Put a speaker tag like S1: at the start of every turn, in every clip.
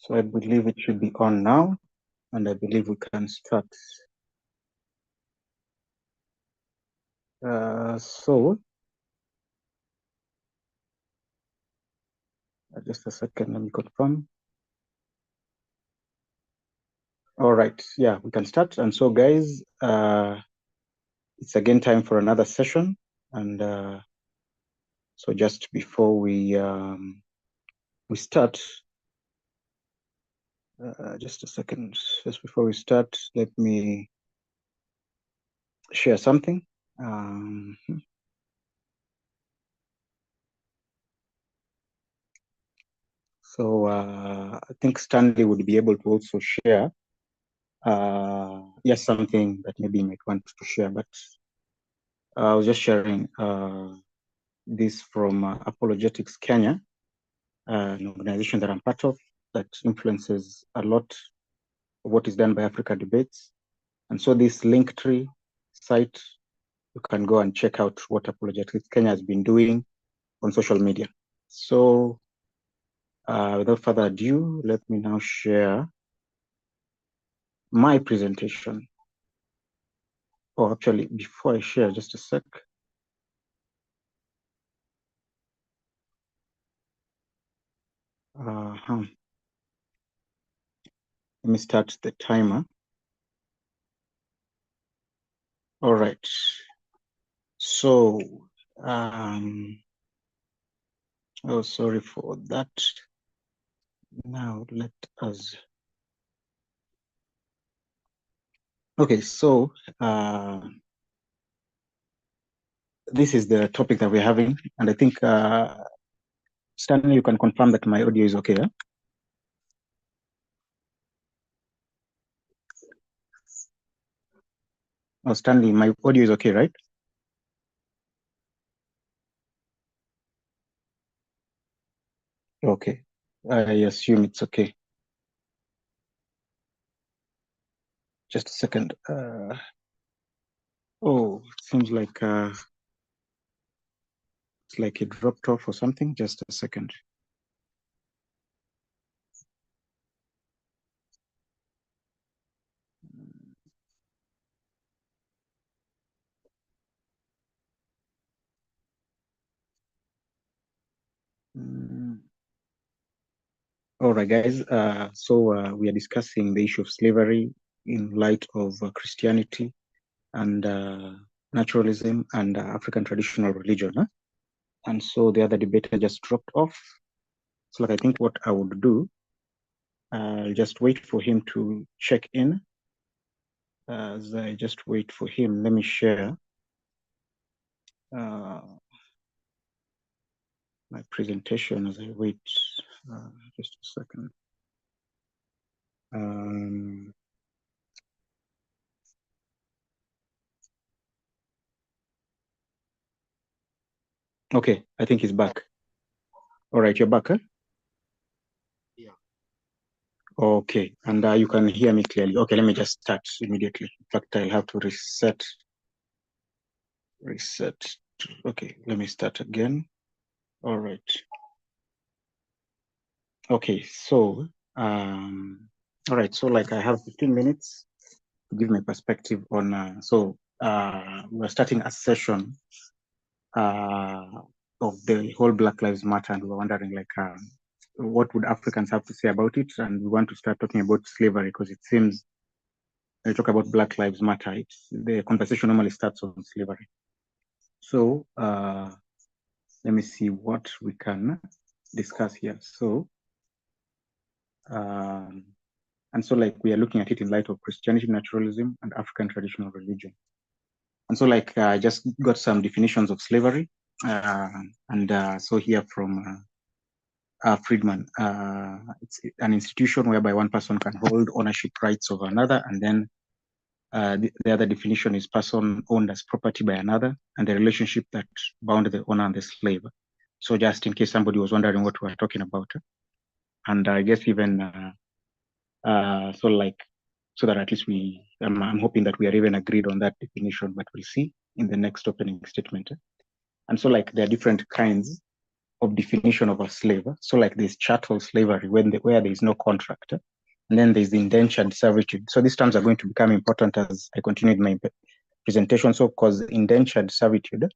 S1: So I believe it should be on now, and I believe we can start. Just a second, let me confirm. All right, yeah, we can start. And so guys, it's again time for another session. And so just before we start, just a second, just before we start, let me share something. So I think Stanley would be able to also share yes, something that maybe you might want to share, but I was just sharing this from Apologetics Kenya, an organization that I'm part of that influences a lot of what is done by Africa Debates. And so this Linktree site, you can go and check out what Apologetics Kenya has been doing on social media. So without further ado, let me now share my presentation. Oh, actually, before I share, just a sec. Let me start the timer. All right. So, oh, sorry for that. Now let us. Okay, so this is the topic that we're having, and I think Stanley, you can confirm that my audio is okay. Eh? Oh, Stanley, my audio is okay, right? Okay, I assume it's okay. Just a second. Oh, it seems like it's like it dropped off or something. Just a second. All right, guys. So we are discussing the issue of slavery in light of Christianity and naturalism and African traditional religion. Huh? And so the other debater just dropped off. So like I think what I would do, I'll just wait for him to check in. As I just wait for him, let me share my presentation as I wait. Just a second. Okay, I think he's back. All right, you're back, huh? Yeah. Okay, and you can hear me clearly. Okay, let me just start immediately. In fact, I'll have to reset. Okay, let me start again. All right. Okay, so all right, so like I have 15 minutes to give my perspective on we're starting a session of the whole Black Lives Matter, and we're wondering like what would Africans have to say about it, and we want to start talking about slavery because it seems when you talk about Black Lives Matter, the conversation normally starts on slavery. So let me see what we can discuss here. So and so like we are looking at it in light of Christianity, naturalism, and African traditional religion. And so like I just got some definitions of slavery. So here from Friedman, it's an institution whereby one person can hold ownership rights of another, and then the other definition is person owned as property by another, and the relationship that bound the owner and the slave. So just in case somebody was wondering what we're talking about, and I guess even so that at least I'm hoping that we are even agreed on that definition, but we'll see in the next opening statement. And so like there are different kinds of definition of a slave. So like there's chattel slavery where there is no contract, and then there's the indentured servitude. So these terms are going to become important as I continue in my presentation. So because indentured servitude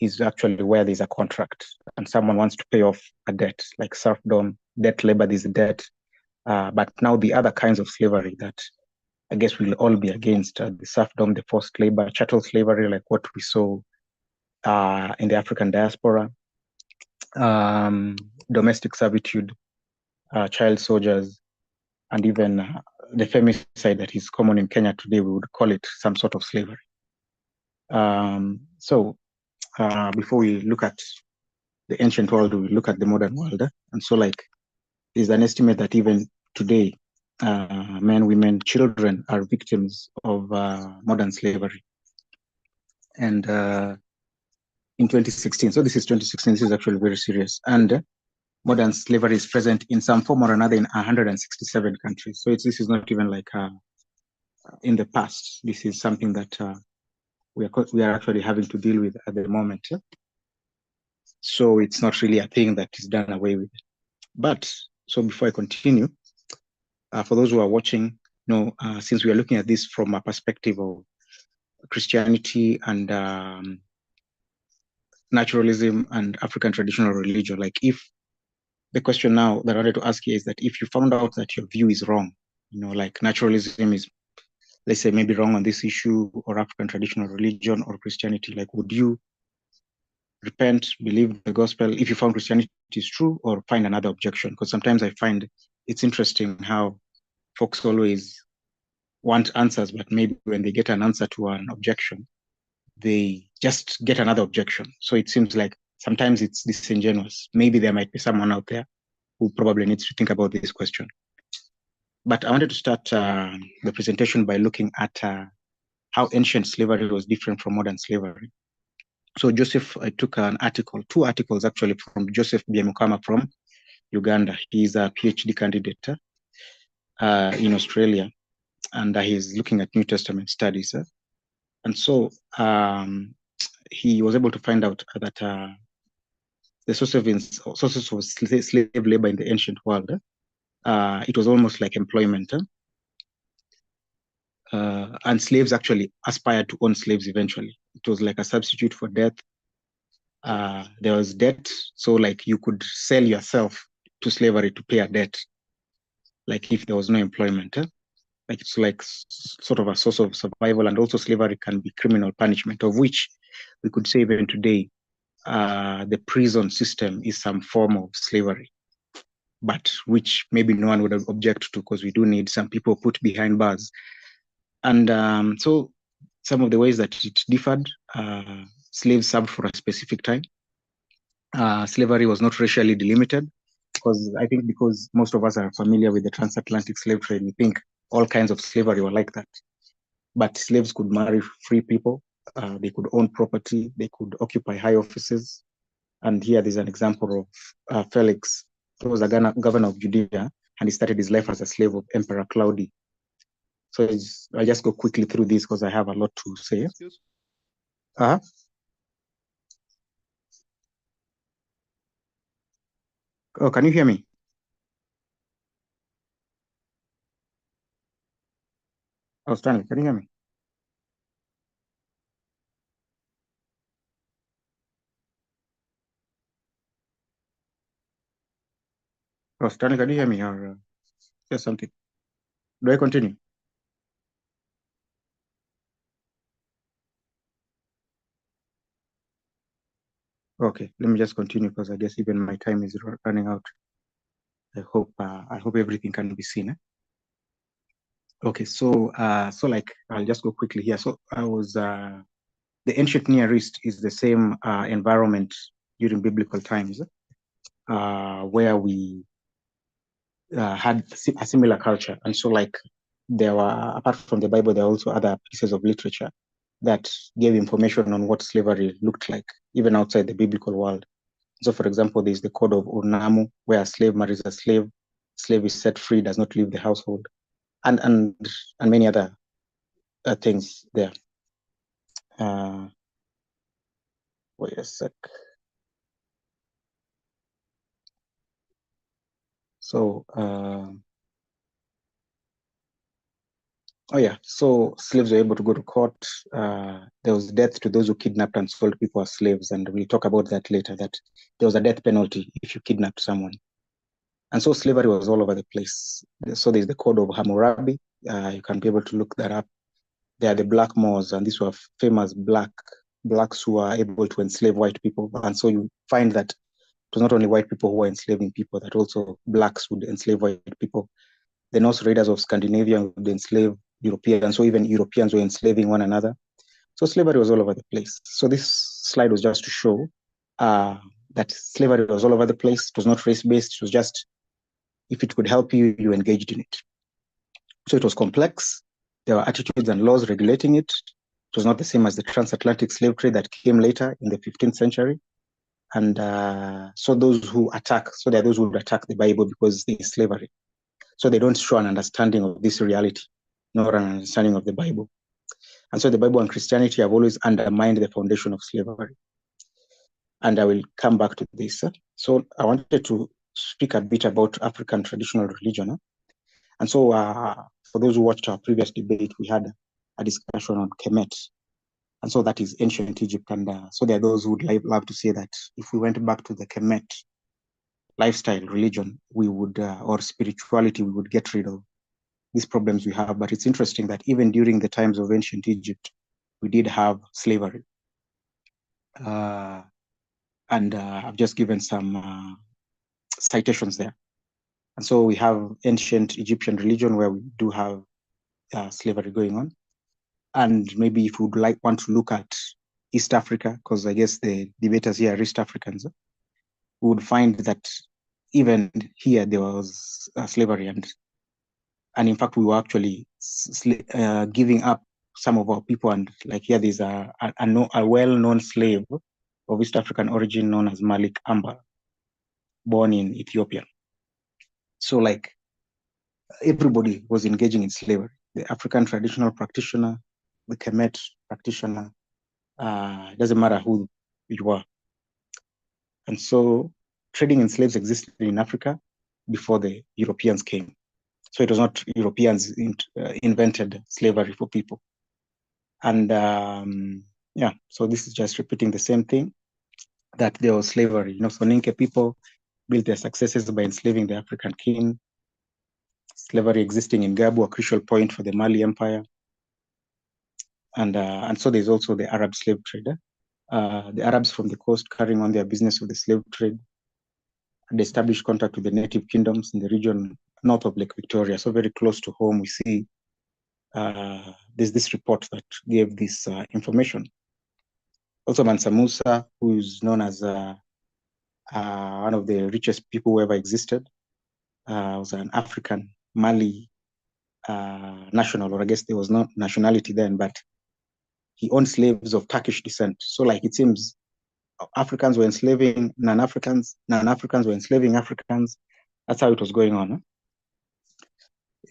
S1: is actually where there's a contract and someone wants to pay off a debt, like serfdom, debt labor, there's a debt. But now the other kinds of slavery that I guess we'll all be against, the serfdom, the forced labor, chattel slavery, like what we saw in the African diaspora, domestic servitude, child soldiers, and even the femicide that is common in Kenya today, we would call it some sort of slavery. So before we look at the ancient world, we look at the modern world. And so like there's an estimate that even today, men, women, children are victims of modern slavery. And in 2016, so this is 2016, this is actually very serious. And modern slavery is present in some form or another in 167 countries. So this is not even like in the past. This is something that we are actually having to deal with at the moment. So it's not really a thing that is done away with. But so before I continue, for those who are watching, since we are looking at this from a perspective of Christianity and naturalism and African traditional religion, like if the question now that I wanted to ask you is that if you found out that your view is wrong, like naturalism is, let's say, maybe wrong on this issue, or African traditional religion or Christianity, like would you repent, believe the gospel if you found Christianity is true, or find another objection? Because sometimes I find it's interesting how folks always want answers, but maybe when they get an answer to an objection, they just get another objection. So it seems like sometimes it's disingenuous. Maybe there might be someone out there who probably needs to think about this question. But I wanted to start the presentation by looking at how ancient slavery was different from modern slavery. So I took two articles actually, from Joseph Byamukama from Uganda. He's a PhD candidate in Australia, and he's looking at New Testament studies. And so he was able to find out that the sources of slave labor in the ancient world, it was almost like employment. And slaves actually aspired to own slaves eventually. It was like a substitute for death. There was debt, so like you could sell yourself to slavery to pay a debt, like if there was no employment. Like it's like sort of a source of survival. And also slavery can be criminal punishment, of which we could say even today, the prison system is some form of slavery, but which maybe no one would object to, because we do need some people put behind bars. And so some of the ways that it differed, slaves served for a specific time. Slavery was not racially delimited, because I think because most of us are familiar with the transatlantic slave trade, we think all kinds of slavery were like that. But slaves could marry free people, they could own property, they could occupy high offices. And here there's an example of Felix, who was a governor of Judea, and he started his life as a slave of Emperor Claudius. So I just go quickly through this because I have a lot to say. Oh, can you hear me? Oh, Stanley, can you hear me? Oh, Stanley, can you hear me, or just something? Do I continue? Okay, let me just continue because I guess even my time is running out. I hope everything can be seen. Okay, so like I'll just go quickly here. So the ancient Near East is the same environment during biblical times, where we had a similar culture. And so like there were, apart from the Bible, there are also other pieces of literature that gave information on what slavery looked like, even outside the biblical world. So for example, there's the Code of Urnamu, where a slave marries a slave is set free, does not leave the household, and many other things there. Wait a sec. So, so slaves were able to go to court. There was death to those who kidnapped and sold people as slaves, and we'll talk about that later, that there was a death penalty if you kidnapped someone. And so slavery was all over the place. So there's the Code of Hammurabi. You can be able to look that up. There are the Black Moors, and these were famous blacks who are able to enslave white people. And so you find that it was not only white people who were enslaving people, that also blacks would enslave white people. The Norse raiders of Scandinavia would enslave Europeans, so even Europeans were enslaving one another. So slavery was all over the place. So this slide was just to show that slavery was all over the place. It was not race-based. It was just, if it could help you, you engaged in it. So it was complex. There were attitudes and laws regulating it. It was not the same as the transatlantic slave trade that came later in the 15th century. And so those who attack, so there are those who would attack the Bible because there is slavery. So they don't show an understanding of this reality, nor an understanding of the Bible. And so the Bible and Christianity have always undermined the foundation of slavery. And I will come back to this. So I wanted to speak a bit about African traditional religion. And so for those who watched our previous debate, we had a discussion on Kemet. And so that is ancient Egypt. And so there are those who would love to say that if we went back to the Kemet lifestyle, religion, we would, or spirituality, we would get rid of these problems we have. But it's interesting that even during the times of ancient Egypt, we did have slavery. And I've just given some citations there. And so we have ancient Egyptian religion where we do have slavery going on. And maybe if we would want to look at East Africa, because I guess the debaters here are East Africans, we would find that even here there was slavery. And in fact, we were actually giving up some of our people. And like here, there's a well-known slave of East African origin known as Malik Ambar, born in Ethiopia. So like everybody was engaging in slavery. The African traditional practitioner, the Kemet practitioner, it doesn't matter who you were. And so trading in slaves existed in Africa before the Europeans came. So it was not Europeans invented slavery for people. And so this is just repeating the same thing, that there was slavery. Soninke people built their successes by enslaving the African king. Slavery existing in Gabu, a crucial point for the Mali Empire. And so there's also the Arab slave trader. The Arabs from the coast carrying on their business of the slave trade and established contact with the native kingdoms in the region north of Lake Victoria. So very close to home, we see there's this report that gave this information. Also Mansa Musa, who is known as one of the richest people who ever existed, was an African Mali national, or I guess there was no nationality then, but he owned slaves of Turkish descent. So like it seems Africans were enslaving non-Africans, non-Africans were enslaving Africans. That's how it was going on.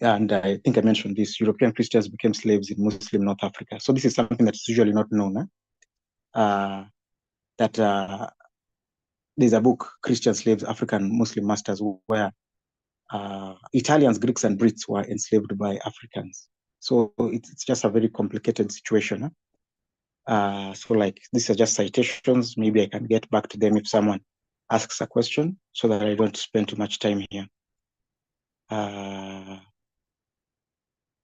S1: And I think I mentioned this, European Christians became slaves in Muslim North Africa. So this is something that's usually not known. That there's a book, Christian Slaves, African Muslim Masters, where Italians, Greeks, and Brits were enslaved by Africans. So it's just a very complicated situation. So like these are just citations. Maybe I can get back to them if someone asks a question so that I don't spend too much time here.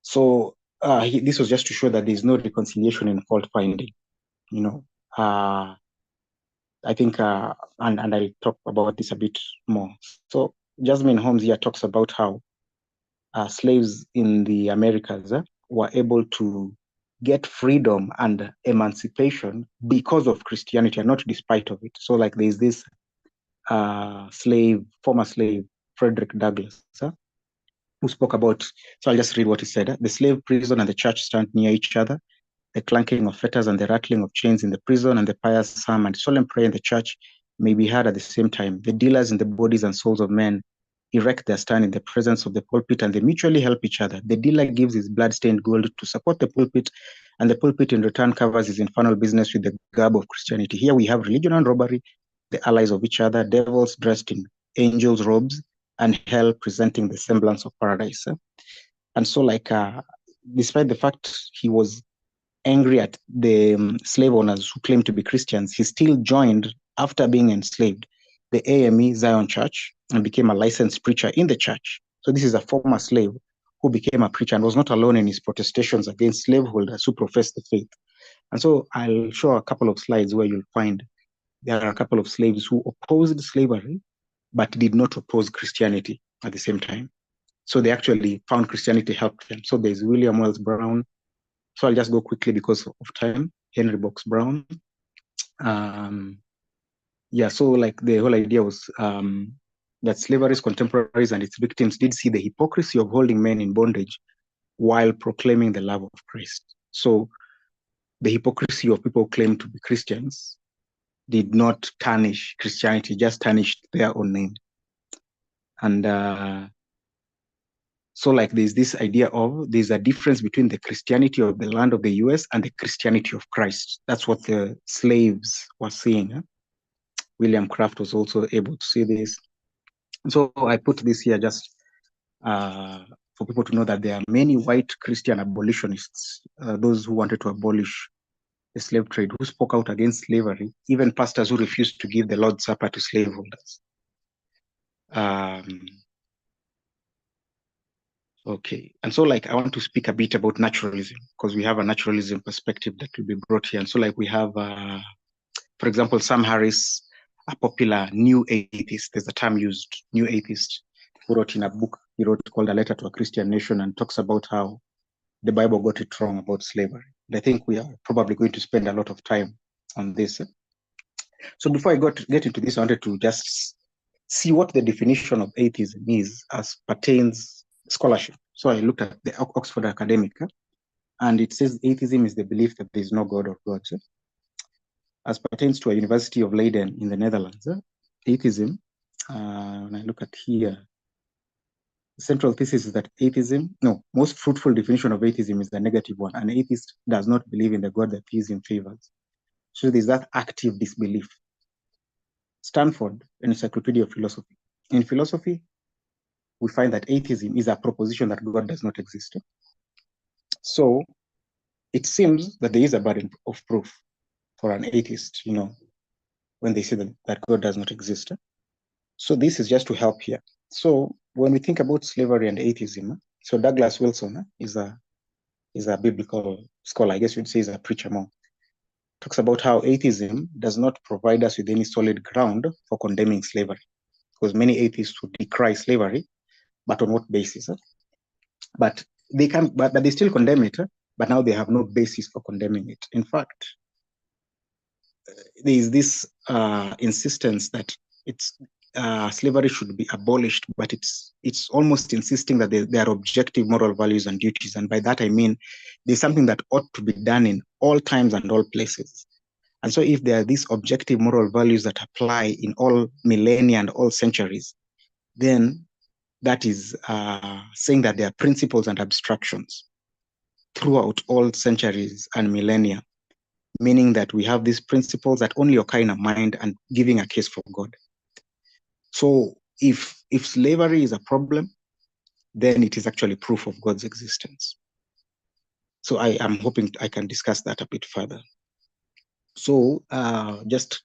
S1: This was just to show that there's no reconciliation in fault finding. I think, and I'll talk about this a bit more. So Jasmine Holmes here talks about how slaves in the Americas were able to get freedom and emancipation because of Christianity and not despite of it. So like there's this former slave, Frederick Douglass, who spoke about, so I'll just read what he said. The slave prison and the church stand near each other. The clanking of fetters and the rattling of chains in the prison and the pious psalm and solemn prayer in the church may be heard at the same time. The dealers in the bodies and souls of men erect their stand in the presence of the pulpit and they mutually help each other. The dealer gives his blood-stained gold to support the pulpit and the pulpit in return covers his infernal business with the garb of Christianity. Here we have religion and robbery, the allies of each other, devils dressed in angels' robes, and hell presenting the semblance of paradise. And so, like, despite the fact he was angry at the slave owners who claimed to be Christians, he still joined, after being enslaved, the AME Zion Church and became a licensed preacher in the church. So this is a former slave who became a preacher and was not alone in his protestations against slaveholders who professed the faith. And so I'll show a couple of slides where you'll find there are a couple of slaves who opposed slavery, but did not oppose Christianity at the same time. So they actually found Christianity helped them. So there's William Wells Brown. So I'll just go quickly because of time. Henry Box Brown. Yeah, so like the whole idea was that slavery's contemporaries and its victims did see the hypocrisy of holding men in bondage while proclaiming the love of Christ. So the hypocrisy of people who claim to be Christians did not tarnish Christianity, just tarnished their own name. And so like there's this idea of there's a difference between the Christianity of the land of the US and the Christianity of Christ. That's what the slaves were seeing. Huh? William Craft was also able to see this. So I put this here just for people to know that there are many white Christian abolitionists, those who wanted to abolish the slave trade, who spoke out against slavery, even pastors who refused to give the Lord's Supper to slaveholders. Okay, and so like I want to speak a bit about naturalism because we have a naturalism perspective that will be brought here. And so like we have, for example, Sam Harris, a popular new atheist. There's a term used, new atheist, who wrote in a book he wrote called A Letter to a Christian Nation and talks about how the Bible got it wrong about slavery. And I think we are probably going to spend a lot of time on this. So before I get into this, I wanted to just see what the definition of atheism is as pertains scholarship. So I looked at the Oxford Academic, and it says atheism is the belief that there is no God or gods. As pertains to a University of Leiden in the Netherlands, atheism, when I look at here, the central thesis is that most fruitful definition of atheism is the negative one. An atheist does not believe in the God that theism favors. So there's that active disbelief. Stanford, an Encyclopedia of Philosophy. In philosophy, we find that atheism is a proposition that God does not exist. So it seems that there is a burden of proof for an atheist, when they say that God does not exist. So this is just to help here. So when we think about slavery and atheism, so Douglas Wilson is a biblical scholar, I guess you'd say he's a preacher more, talks about how atheism does not provide us with any solid ground for condemning slavery, because many atheists would decry slavery, but on what basis? But they still condemn it, but now they have no basis for condemning it. In fact, there is this insistence that slavery should be abolished, but it's almost insisting that there are objective moral values and duties. And by that, I mean, there's something that ought to be done in all times and all places. And so if there are these objective moral values that apply in all millennia and all centuries, then that is saying that there are principles and abstractions throughout all centuries and millennia, meaning that we have these principles that only occur in our mind and giving a case for God. So if slavery is a problem, then it is actually proof of God's existence. So I am hoping I can discuss that a bit further. So this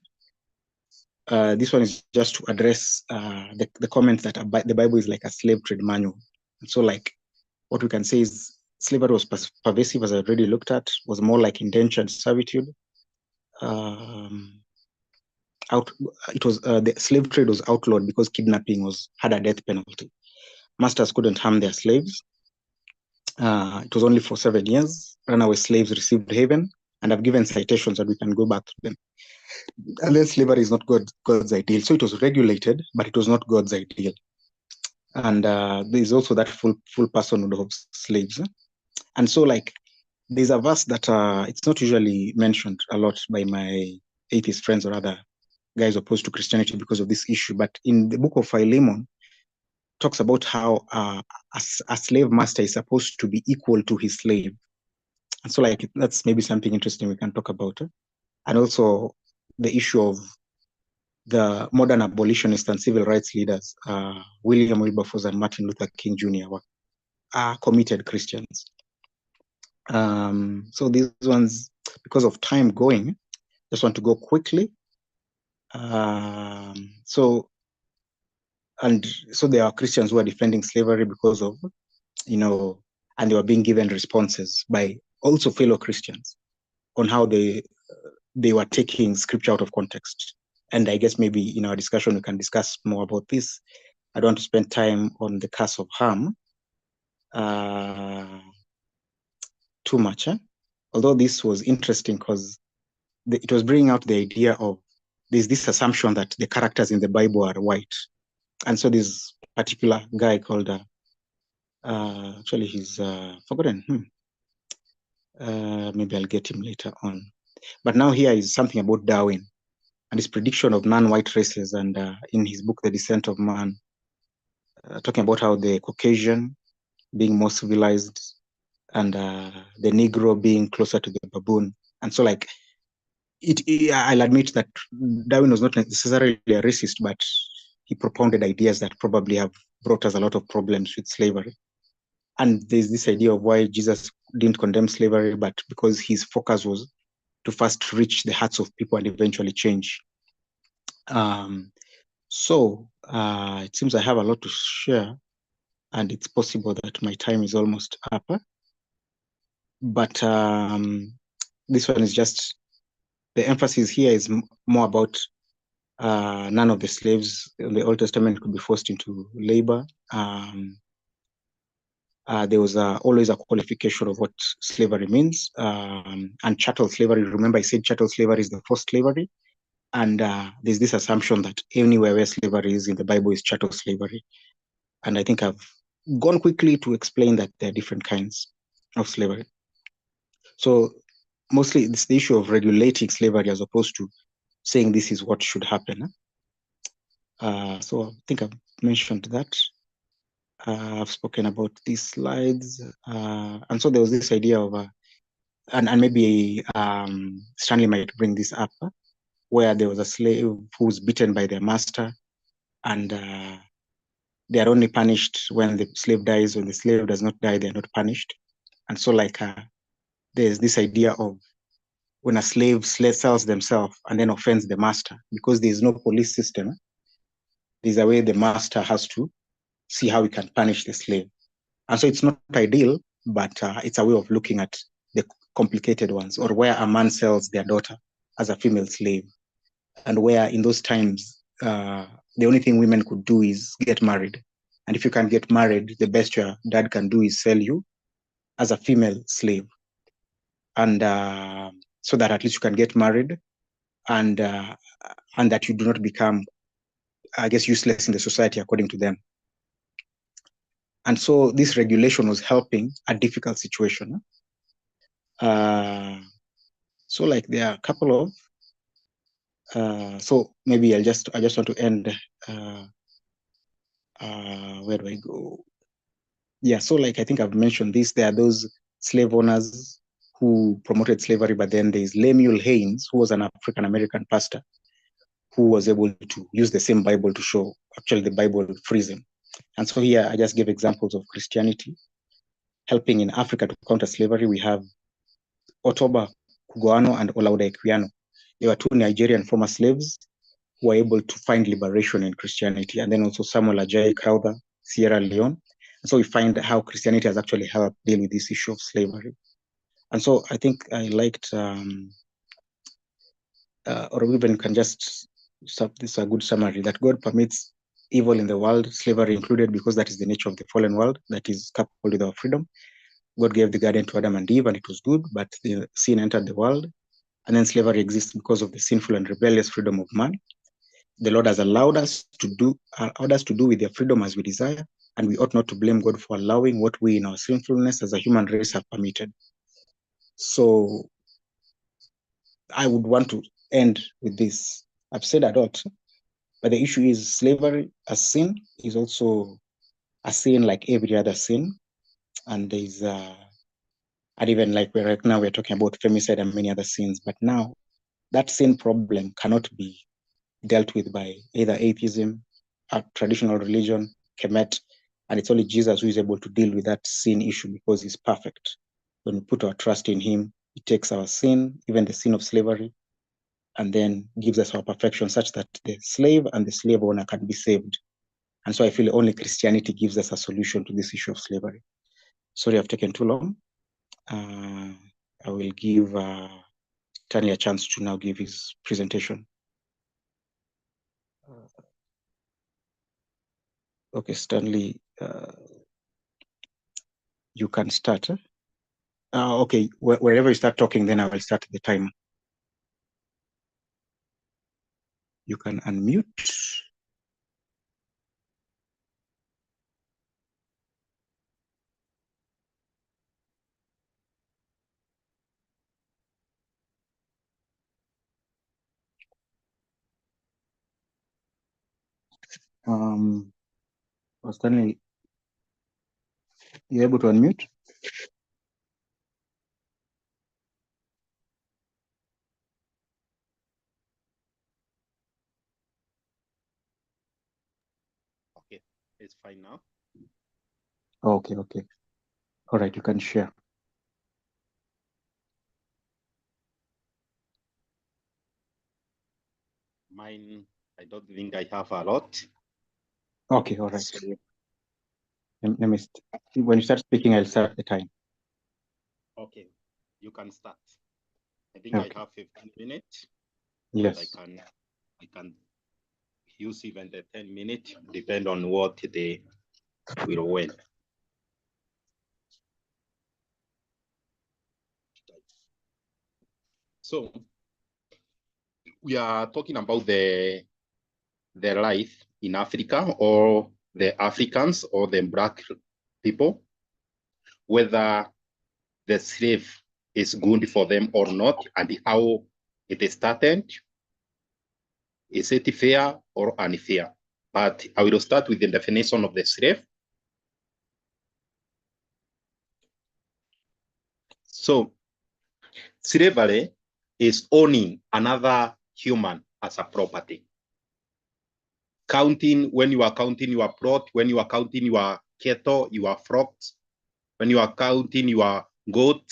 S1: one is just to address the comment that the Bible is like a slave trade manual. And so like what we can say is slavery was pervasive, as I already looked at, was more like indentured servitude. The slave trade was outlawed because kidnapping had a death penalty. Masters couldn't harm their slaves. It was only for 7 years. Runaway slaves received haven, and I've given citations that we can go back to them. And then slavery is not God's ideal. So it was regulated, but it was not God's ideal. And there's also that full personhood of slaves. And so like there's a verse that it's not usually mentioned a lot by my atheist friends or other guys opposed to Christianity because of this issue. But in the book of Philemon, talks about how a slave master is supposed to be equal to his slave. And so like that's maybe something interesting we can talk about. And also the issue of the modern abolitionists and civil rights leaders, William Wilberforce and Martin Luther King Jr., are committed Christians. So these ones, because of time going, just want to go quickly. So there are Christians who are defending slavery because of, and they were being given responses by also fellow Christians on how they were taking scripture out of context. And I guess maybe in our discussion, we can discuss more about this. I don't want to spend time on the curse of Ham too much. Although this was interesting because it was bringing out the idea of there's this assumption that the characters in the Bible are white. And so this particular guy called, actually he's forgotten. Maybe I'll get him later on. But now here is something about Darwin and his prediction of non-white races. And in his book, The Descent of Man, talking about how the Caucasian being more civilized and the Negro being closer to the baboon. And so like, I'll admit that Darwin was not necessarily a racist, but he propounded ideas that probably have brought us a lot of problems with slavery. And there's this idea of why Jesus didn't condemn slavery, but because his focus was to first reach the hearts of people and eventually change. So it seems I have a lot to share, and it's possible that my time is almost up. But this one is just, the emphasis here is more about none of the slaves in the Old Testament could be forced into labor. There was always a qualification of what slavery means. And chattel slavery, remember I said chattel slavery is the forced slavery. And there's this assumption that anywhere where slavery is in the Bible is chattel slavery. And I think I've gone quickly to explain that there are different kinds of slavery. So mostly it's the issue of regulating slavery as opposed to saying this is what should happen. So I think I've mentioned that. I've spoken about these slides. And so there was this idea of, and maybe Stanley might bring this up, where there was a slave who was beaten by their master, and they are only punished when the slave dies. When the slave does not die, they're not punished. And so like there's this idea of when a slave sells themselves and then offends the master, because there's no police system, there's a way the master has to see how he can punish the slave. And so it's not ideal, but it's a way of looking at the complicated ones, or where a man sells their daughter as a female slave, and where in those times, the only thing women could do is get married. And if you can't get married, the best your dad can do is sell you as a female slave. And so that at least you can get married, and that you do not become, I guess, useless in the society according to them. And so this regulation was helping a difficult situation. So like there are a couple of, so maybe I just want to end, where do I go? Yeah, so like I think I've mentioned this, there are those slave owners who promoted slavery, but then there's Lemuel Haynes, who was an African-American pastor, who was able to use the same Bible to show actually the Bible frees him. And so here I just give examples of Christianity helping in Africa to counter slavery. We have Otoba Kugoano and Olaudah Equiano. They were two Nigerian former slaves who were able to find liberation in Christianity. And then also Samuel Ajayi Crowther, Sierra Leone. And so we find how Christianity has actually helped deal with this issue of slavery. And so I think I liked, or even can just, this is a good summary, that God permits evil in the world, slavery included, because that is the nature of the fallen world that is coupled with our freedom. God gave the garden to Adam and Eve, and it was good, but the sin entered the world, and then slavery exists because of the sinful and rebellious freedom of man. The Lord has allowed us to do with their freedom as we desire, and we ought not to blame God for allowing what we in our sinfulness as a human race have permitted. So I would want to end with this. I've said a lot, but the issue is slavery as sin is also a sin like every other sin. And there's, and even like right now we're talking about femicide and many other sins, but now that sin problem cannot be dealt with by either atheism, a traditional religion, Kemet, and it's only Jesus who is able to deal with that sin issue because he's perfect. When we put our trust in him, he takes our sin, even the sin of slavery, and then gives us our perfection such that the slave and the slave owner can be saved. And so I feel only Christianity gives us a solution to this issue of slavery. Sorry, I've taken too long. I will give Tanya a chance to now give his presentation. Okay, Stanley, you can start. Okay, wherever you start talking, then I will start the timer. You can unmute. Stanley, you able to unmute?
S2: Okay, it's fine now.
S1: Okay. All right, you can share.
S2: Mine, I don't think I have a lot.
S1: Okay, all right. So, let me when you start speaking, I'll start the time.
S2: Okay, you can start. I think
S1: Okay.
S2: I have 15 minutes.
S1: Yes.
S2: But I can use even the 10 minutes, depend on what they will win. So we are talking about the life in Africa, or the Africans or the Black people, whether the slave is good for them or not, and how it started. Is it fair or unfair? But I will start with the definition of the slave. So slavery is owning another human as a property. Counting, when you are counting your plot, when you are counting your cattle, your flocks, when you are counting your goat,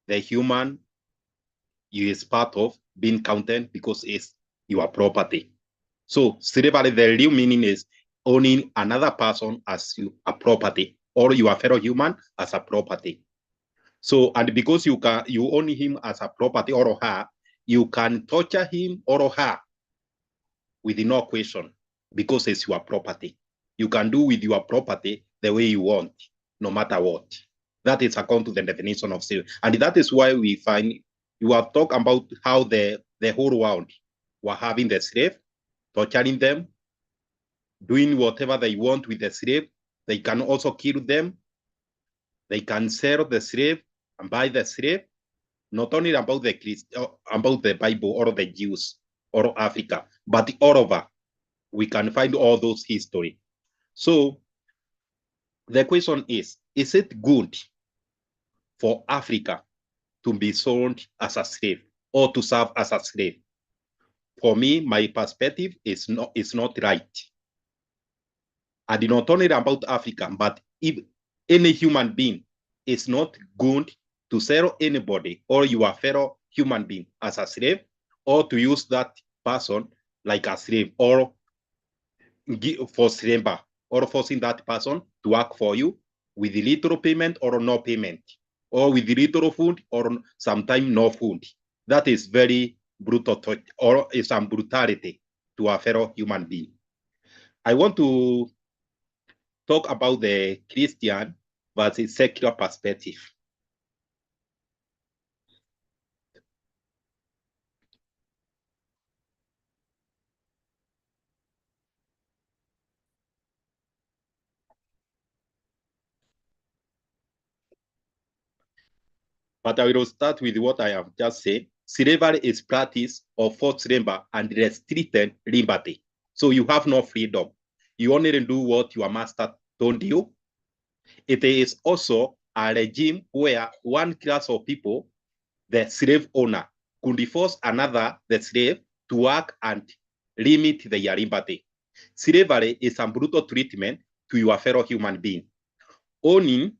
S2: the human is part of being counted because it's your property. So slavery, the real meaning is owning another person as a property, or your fellow human as a property. So, and because you own him as a property or her, you can torture him or her with no question because it's your property. You can do with your property the way you want, no matter what. That is according to the definition of slavery. And that is why we find, you have talked about how the whole world were having the slave, torturing them, doing whatever they want with the slave. They can also kill them. They can sell the slave and buy the slave. Not only about the Bible or the Jews or Africa, but all over. We can find all those history. So the question is it good for Africa to be sold as a slave or to serve as a slave? For me, my perspective is not right. And not only about Africa, but if any human being is not good to sell anybody or your fellow human being as a slave, or to use that person like a slave, or forced labor, or forcing that person to work for you with little payment or no payment, or with little food or sometimes no food. That is very brutal, or is some brutality to a fellow human being. I want to talk about the Christian versus secular perspective. But I will start with what I have just said. Slavery is practice of forced labor and restricted liberty. So you have no freedom. You only do what your master told you. It is also a regime where one class of people, the slave owner, could force another, the slave, to work and limit their liberty. Slavery is a brutal treatment to your fellow human being. Owning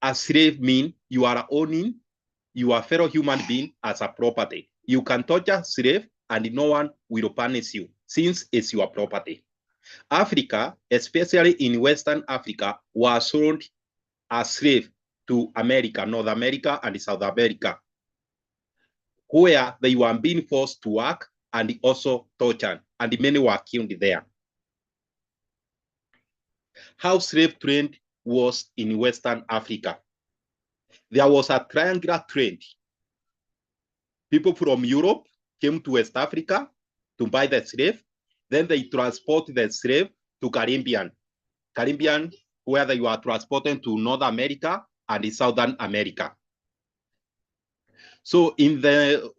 S2: a slave means you are owning your fellow human being as a property. You can torture a slave and no one will punish you since it's your property. Africa, especially in Western Africa, was sold as slave to America, North America, and South America, where they were being forced to work and also tortured, and many were killed there. How slave trade was in Western Africa. There was a triangular trade. People from Europe came to West Africa to buy the slave. Then they transport the slave to Caribbean, where they were transported to North America and Southern America. So in the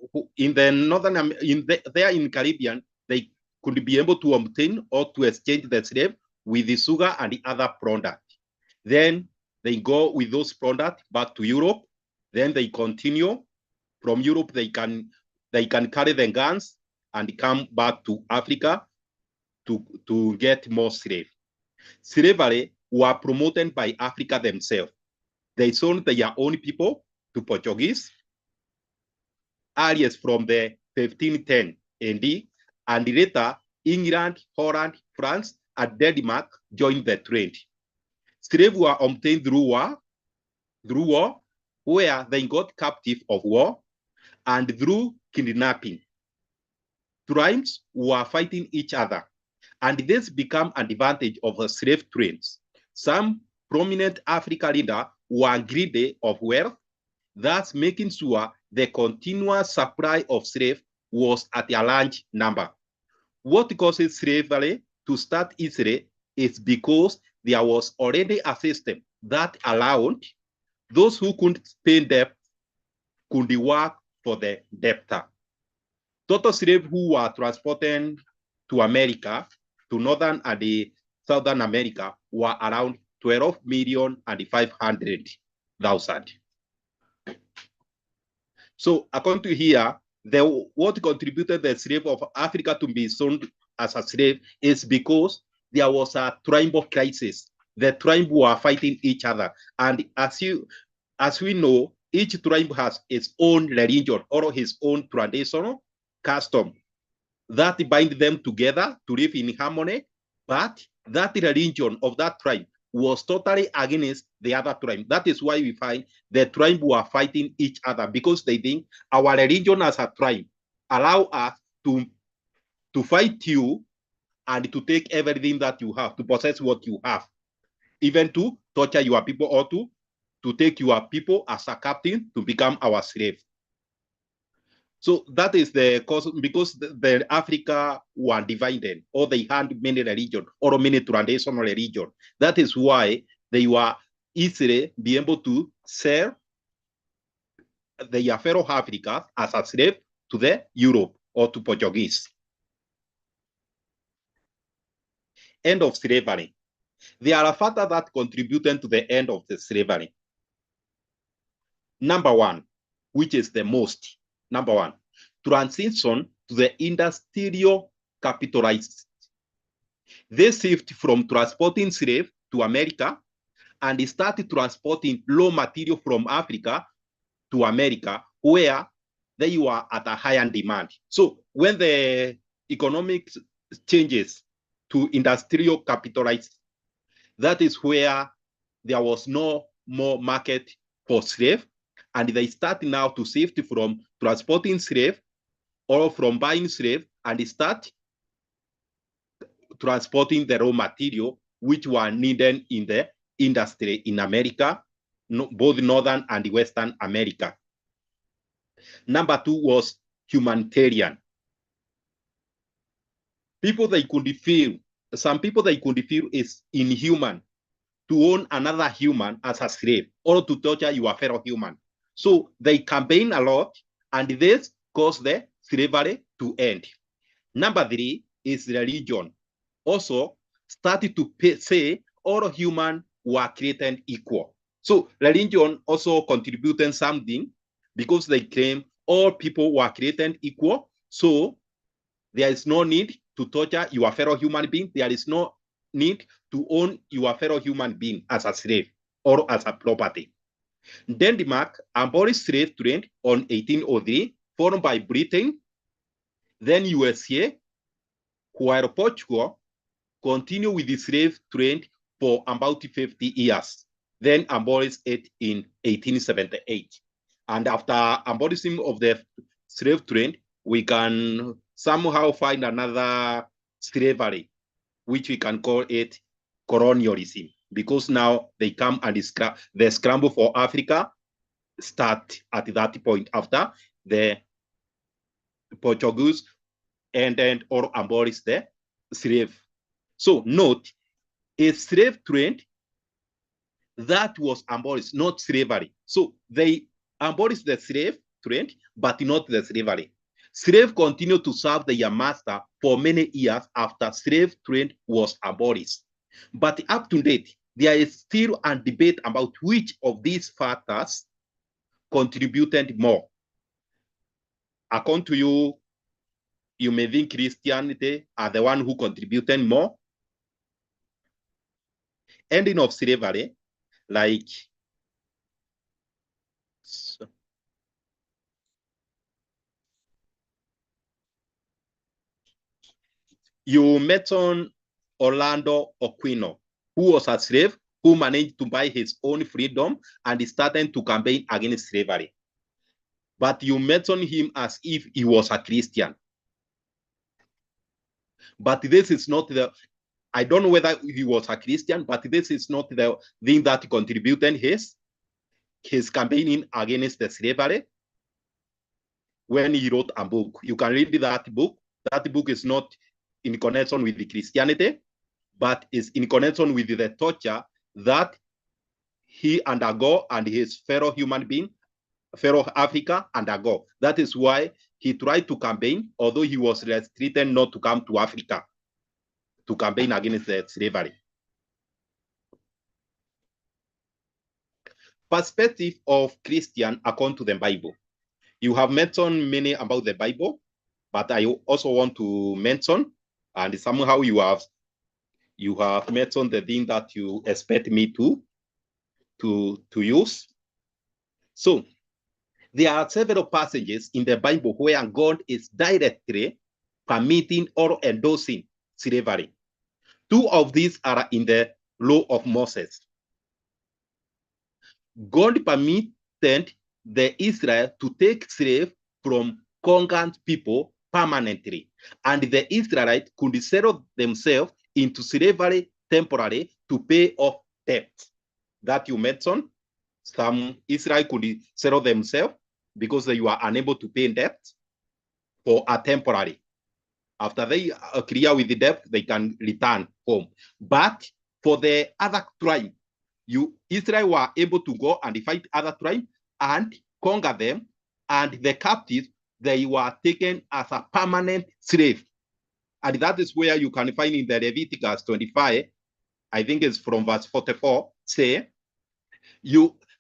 S2: Caribbean, they could be able to obtain or to exchange the slave with the sugar and the other product. Then they go with those products back to Europe. Then they continue from Europe. They can carry the guns and come back to Africa to get more slave. Slavery were promoted by Africa themselves. They sold their own people to Portuguese, earliest from the 1510 AD, and later England, Holland, France, and Denmark joined the trade. Slaves were obtained through war, where they got captive of war, and through kidnapping. Tribes were fighting each other, and this became an advantage of the slave trades. Some prominent African leaders were greedy of wealth, thus making sure the continuous supply of slaves was at a large number. What causes slavery to start easily is because there was already a system that allowed those who couldn't pay debt could work for the debtor. Total slaves who were transported to America, to Northern and Southern America, were around 12,500,000. So according to here, what contributed the slave of Africa to be sold as a slave is because there was a tribal crisis. The tribes were fighting each other. And as we know, each tribe has its own religion or his own traditional custom that bind them together to live in harmony. But that religion of that tribe was totally against the other tribe. That is why we find the tribe were fighting each other, because they think our religion as a tribe allow us to fight you and to take everything that you have, to possess what you have, even to torture your people or to take your people as a captain to become our slave. So that is the cause, because the Africa were divided, or they had many religions or many traditional religions. That is why they were easily be able to sell their fellow Africans as a slave to the Europe or to Portuguese. End of slavery. There are factors that contributed to the end of the slavery. Number one, which is the most. Number one, transition to the industrial capitalist. They shift from transporting slaves to America and they started transporting raw material from Africa to America, where they were at a higher demand. So when the economic changes to industrial capitalist, that is where there was no more market for slaves, and they start now to shift from transporting slaves or from buying slaves, and they start transporting the raw material which were needed in the industry in America, both Northern and Western America. Number two was humanitarian. People they could feel, some people they could feel is inhuman to own another human as a slave or to torture your fellow human. So they campaign a lot, and this caused the slavery to end. Number three is religion. Also started to say all humans were created equal. So religion also contributed something, because they claim all people were created equal. So there is no need to torture your fellow human being. There is no need to own your fellow human being as a slave or as a property. Denmark abolished slave trade on 1803, followed by Britain, then USA, while Portugal continued with the slave trade for about 50 years, then abolished it in 1878. And after abolishing of the slave trade, we can somehow find another slavery, which we can call it colonialism, because now they come and the scramble for Africa start at that point after the Portuguese ended or abolished the slave. So note, a slave trade that was abolished, not slavery. So they abolished the slave trade, but not the slavery. Slave continued to serve their master for many years after slave trade was abolished. But up to date, there is still a debate about which of these factors contributed more. According to you, you may think Christianity are the one who contributed more. Ending of slavery, like you mentioned Orlando Aquino, who was a slave, who managed to buy his own freedom and started to campaign against slavery. But you mentioned him as if he was a Christian. But this is not the, I don't know whether he was a Christian, but this is not the thing that contributed his campaigning against the slavery. When he wrote a book, you can read that book. That book is not in connection with the Christianity, but is in connection with the torture that he undergo and his fellow human being, fellow Africa undergo. That is why he tried to campaign, although he was restricted not to come to Africa to campaign against the slavery. Perspective of Christian according to the Bible. You have mentioned many about the Bible, but I also want to mention, and somehow you have mentioned the thing that you expect me to use. So there are several passages in the Bible where God is directly permitting or endorsing slavery. Two of these are in the law of Moses. God permitted the Israel to take slaves from conquered people permanently, and the Israelites could settle themselves into slavery temporarily to pay off debt. That you mentioned, some Israel could settle themselves because they were unable to pay debt for a temporary. After they are clear with the debt, they can return home. But for the other tribe, Israel were able to go and fight other tribes and conquer them, and the captives, they were taken as a permanent slave. And that is where you can find in the Leviticus 25, I think it's from verse 44, say,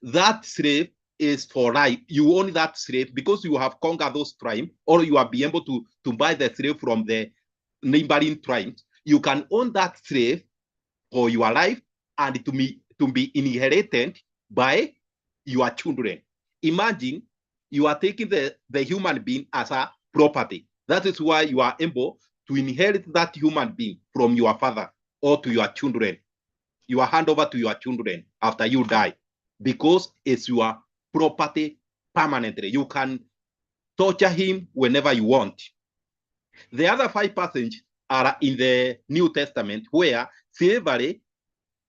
S2: that slave is for life. You own that slave because you have conquered those tribes, or you have been able to buy the slave from the neighboring tribes. You can own that slave for your life and to be inherited by your children. Imagine you are taking the human being as a property. That is why you are able to inherit that human being from your father or to your children. You are hand over to your children after you die because it's your property permanently. You can torture him whenever you want. The other 5 passages are in the New Testament where slavery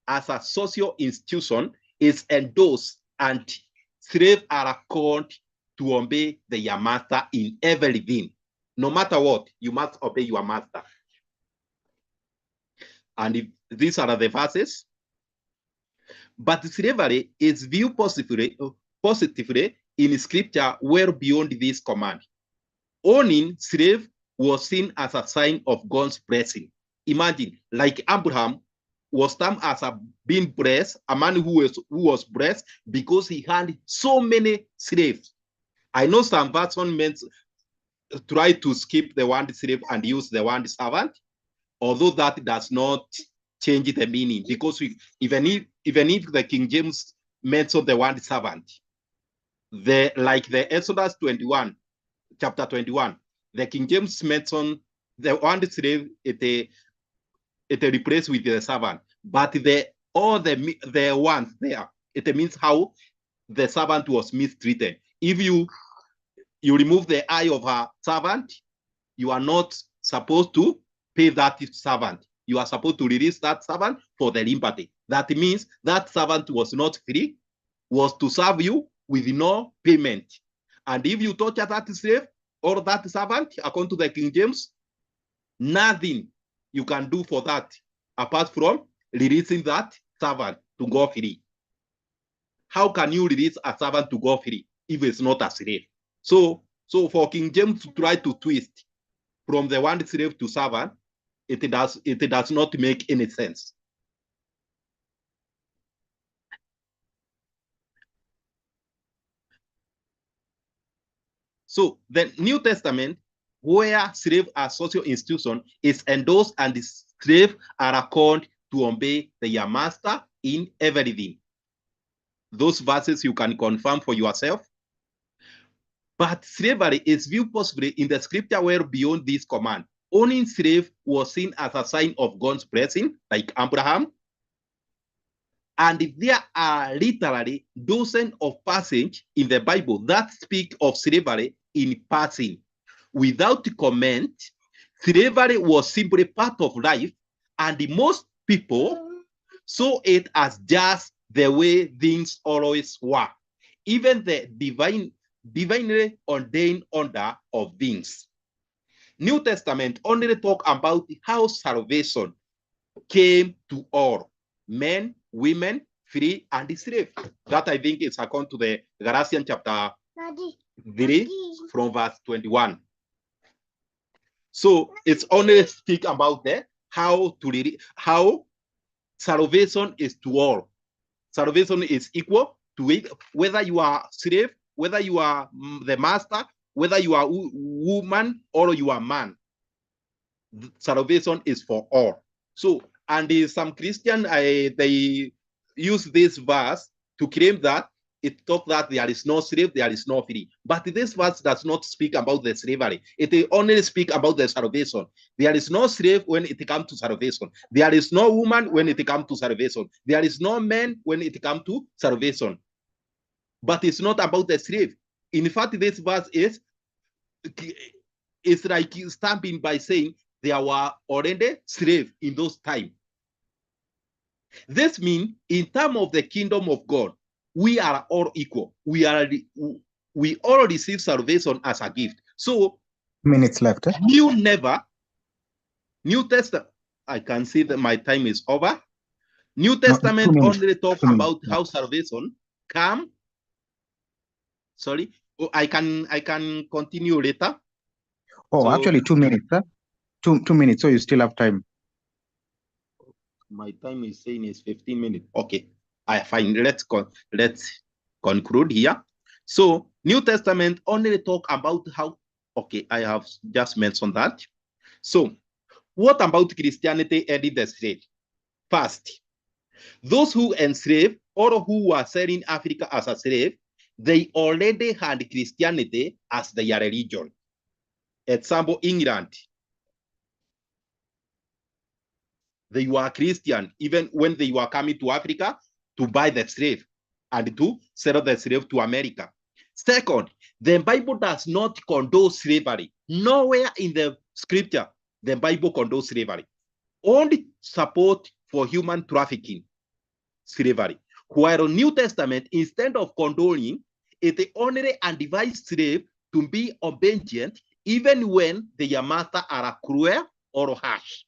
S2: as a social institution is endorsed and slaves are called to obey their master in everything. No matter what, you must obey your master. And these are the verses. But slavery is viewed positively in scripture well beyond this command. Owning slave was seen as a sign of God's blessing. Imagine, like Abraham was termed as being blessed, a man who was blessed because he had so many slaves. I know some versions try to skip the word slave and use the word servant, although that does not change the meaning, because even if the King James mentioned the word servant, like the Exodus 21, chapter 21, the King James mentioned the word slave, it replaced with the servant, but the ones there, it means how the servant was mistreated. If you remove the eye of a servant, you are not supposed to pay that servant. You are supposed to release that servant for the liberty. That means that servant was not free, was to serve you with no payment. And if you torture that slave or that servant, according to the King James, nothing you can do for that apart from releasing that servant to go free. How can you release a servant to go free if it's not a slave? So for King James to try to twist from the one slave to servant, it does not make any sense. So the New Testament, where slave as social institution is endorsed and the slave are called to obey their master in everything. Those verses you can confirm for yourself. But slavery is viewed possibly in the scripture well beyond this command. Owning slave was seen as a sign of God's blessing, like Abraham. And there are literally dozens of passages in the Bible that speak of slavery in passing. Without comment, slavery was simply part of life, and most people saw it as just the way things always were, even the divinely ordained order of things. New Testament only talk about how salvation came to all, men, women, free, and slave. That I think is according to the Galatians chapter 3 from verse 21. So it's only speak about the how salvation is to all. Salvation is equal to it, whether you are slave, whether you are the master, whether you are woman or you are man. Salvation is for all. So, and some Christian, they use this verse to claim that it talks that there is no slave, there is no free. But this verse does not speak about the slavery. It only speaks about the salvation. There is no slave when it comes to salvation. There is no woman when it comes to salvation. There is no man when it comes to salvation. But it's not about the slave. In fact, this verse is like stamping by saying there were already slaves in those times. This means in terms of the kingdom of God, we are all equal. We all receive salvation as a gift. So
S1: minutes left.
S2: New Testament, I can see that my time is over. New Testament only talk about how salvation come. Sorry, I can continue later.
S1: Oh, so, actually 2 minutes, huh? 2 minutes, so you still have time.
S2: My time is saying is 15 minutes. Okay, I fine. Let's conclude here. So New Testament only talk about how. Okay, I have just mentioned that. So what about Christianity and the slave? First, those who enslaved or who were selling Africa as a slave, they already had Christianity as their religion. Example, England. They were Christian even when they were coming to Africa to buy the slave and to sell the slave to America. Second, the Bible does not condone slavery. Nowhere in the scripture the Bible condones slavery. Only support for human trafficking, slavery. While New Testament, instead of condoning, it only advises slaves to be obedient even when their master are cruel or harsh.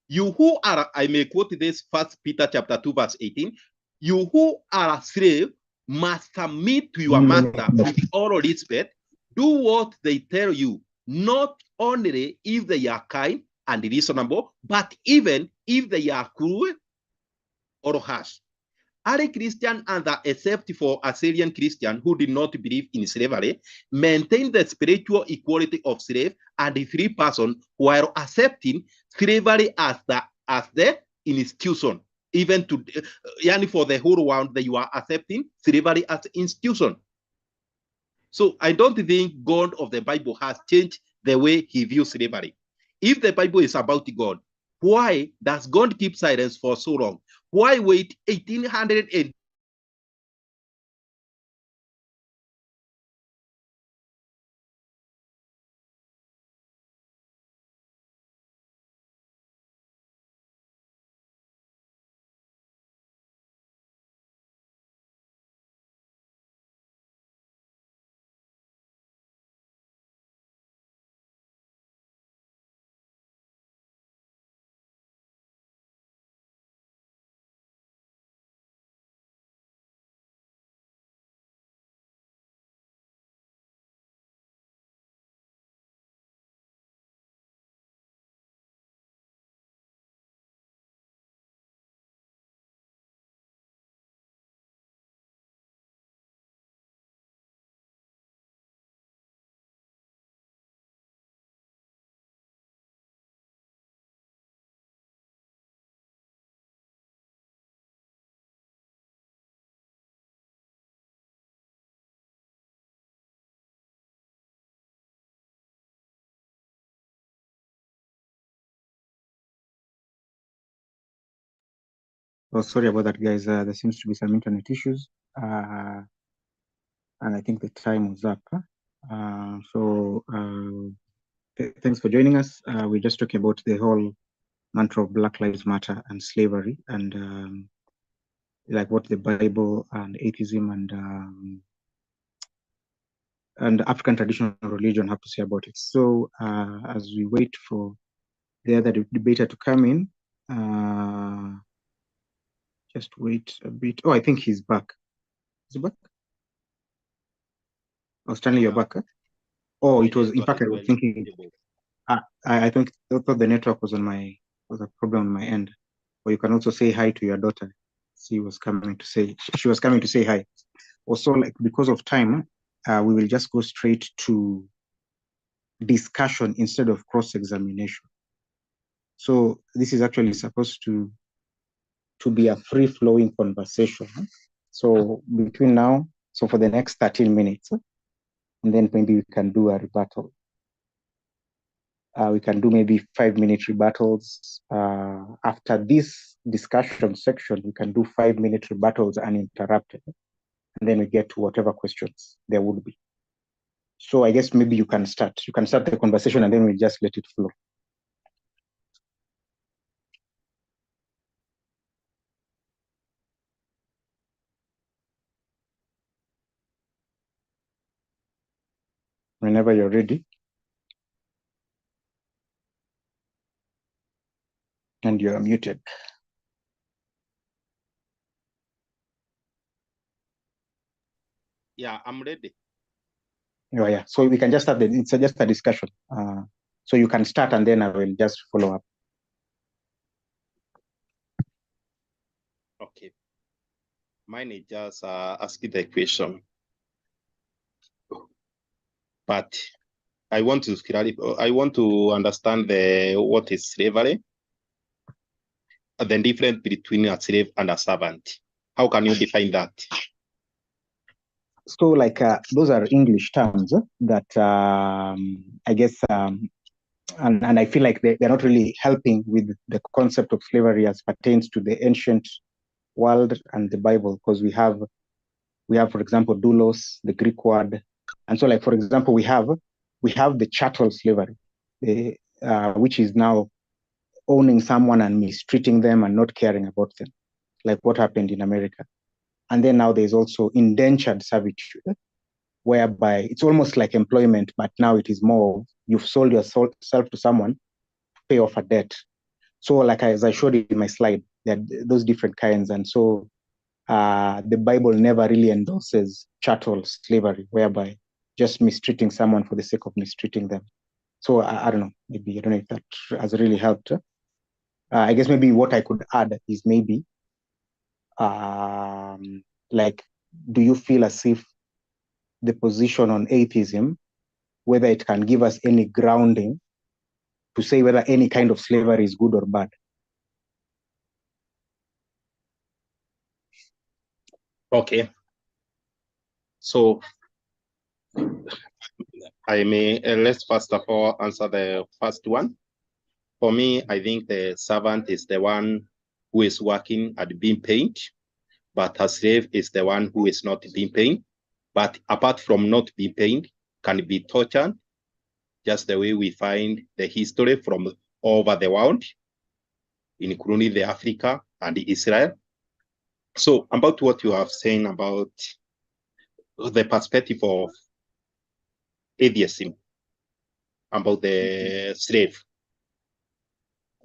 S2: You who are, I may quote this 1 Peter chapter 2, verse 18. You who are a slave must submit to your master with all respect. Do what they tell you, not only if they are kind and reasonable, but even if they are cruel or harsh. early Christian, and except for Assyrian Christian who did not believe in slavery, maintained the spiritual equality of slave and the free person while accepting slavery as the institution. Even to, for the whole world, that you are accepting slavery as institution. So I don't think God of the Bible has changed the way he views slavery. If the Bible is about God, why does God keep silence for so long? Why wait 1800 and
S1: Oh, sorry about that, guys. There seems to be some internet issues, and I think the time was up. Thanks for joining us. We're just talking about the whole mantra of Black Lives Matter and slavery, and like what the Bible and atheism and African traditional religion have to say about it. So as we wait for the other debater to come in, just wait a bit. Oh, I think he's back. Is he back? Oh, Stanley, you're back. Huh? Oh, it was, in fact, I was thinking, I thought the network was a problem on my end. Or you can also say hi to your daughter. She was coming to say hi. Also, like, because of time, we will just go straight to discussion instead of cross-examination. So this is actually supposed to be a free-flowing conversation. So between now, so for the next 13 minutes, and then maybe we can do a rebuttal. We can do maybe 5-minute rebuttals. After this discussion section, we can do 5-minute rebuttals uninterrupted. And then we get to whatever questions there would be. So I guess maybe you can start. You can start the conversation and then we just let it flow. Whenever you're ready. And you're muted.
S2: Yeah, I'm ready.
S1: Oh, yeah. So we can just start it's just a discussion. So you can start and then I will just follow up.
S2: Okay. Mine is just asking the question. But I want to clarify, I want to understand what is slavery, the difference between a slave and a servant. How can you define that?
S1: So like those are English terms that I guess and I feel like they're not really helping with the concept of slavery as pertains to the ancient world and the Bible, because we have, for example, doulos, the Greek word. And so like, for example, we have the chattel slavery, which is now owning someone and mistreating them and not caring about them, like what happened in America. And then now there's also indentured servitude, whereby it's almost like employment, but now it is more, you've sold yourself to someone to pay off a debt. So like as I showed in my slide, there are those different kinds. And so the Bible never really endorses chattel slavery, whereby just mistreating someone for the sake of mistreating them. So I don't know, maybe, I don't know if that has really helped. I guess maybe what I could add is maybe like, do you feel as if the position on atheism, whether it can give us any grounding to say whether any kind of slavery is good or bad?
S2: Okay. So I may let's first of all answer the first one. For me, I think the servant is the one who is working and being paid, but a slave is the one who is not being paid. But apart from not being paid, can be tortured, just the way we find the history from all over the world, including the Africa and the Israel. So about what you have saying about the perspective of atheism, about the slave.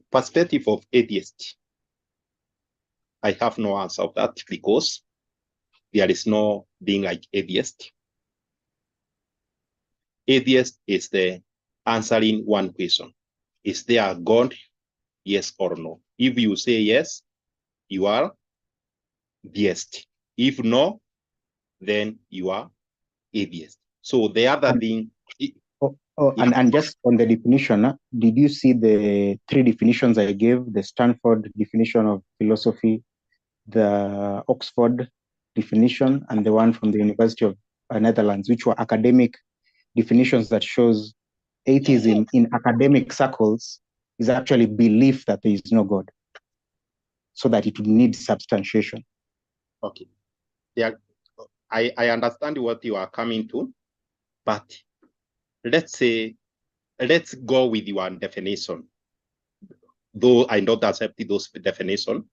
S2: Perspective of atheist, I have no answer of that because there is no being like atheist. Atheist is the answering one question. Is there a God? Yes or no? If you say yes, you are theist. If no, then you are atheist. So the other thing.
S1: Yeah. And just on the definition, did you see the three definitions I gave? The Stanford definition of philosophy, the Oxford definition, and the one from the University of Netherlands, which were academic definitions that shows atheism in academic circles is actually belief that there is no God, so that it would need substantiation.
S2: Okay. Yeah, I understand what you are coming to, but let's go with your definition. Though I don't accept those definitions.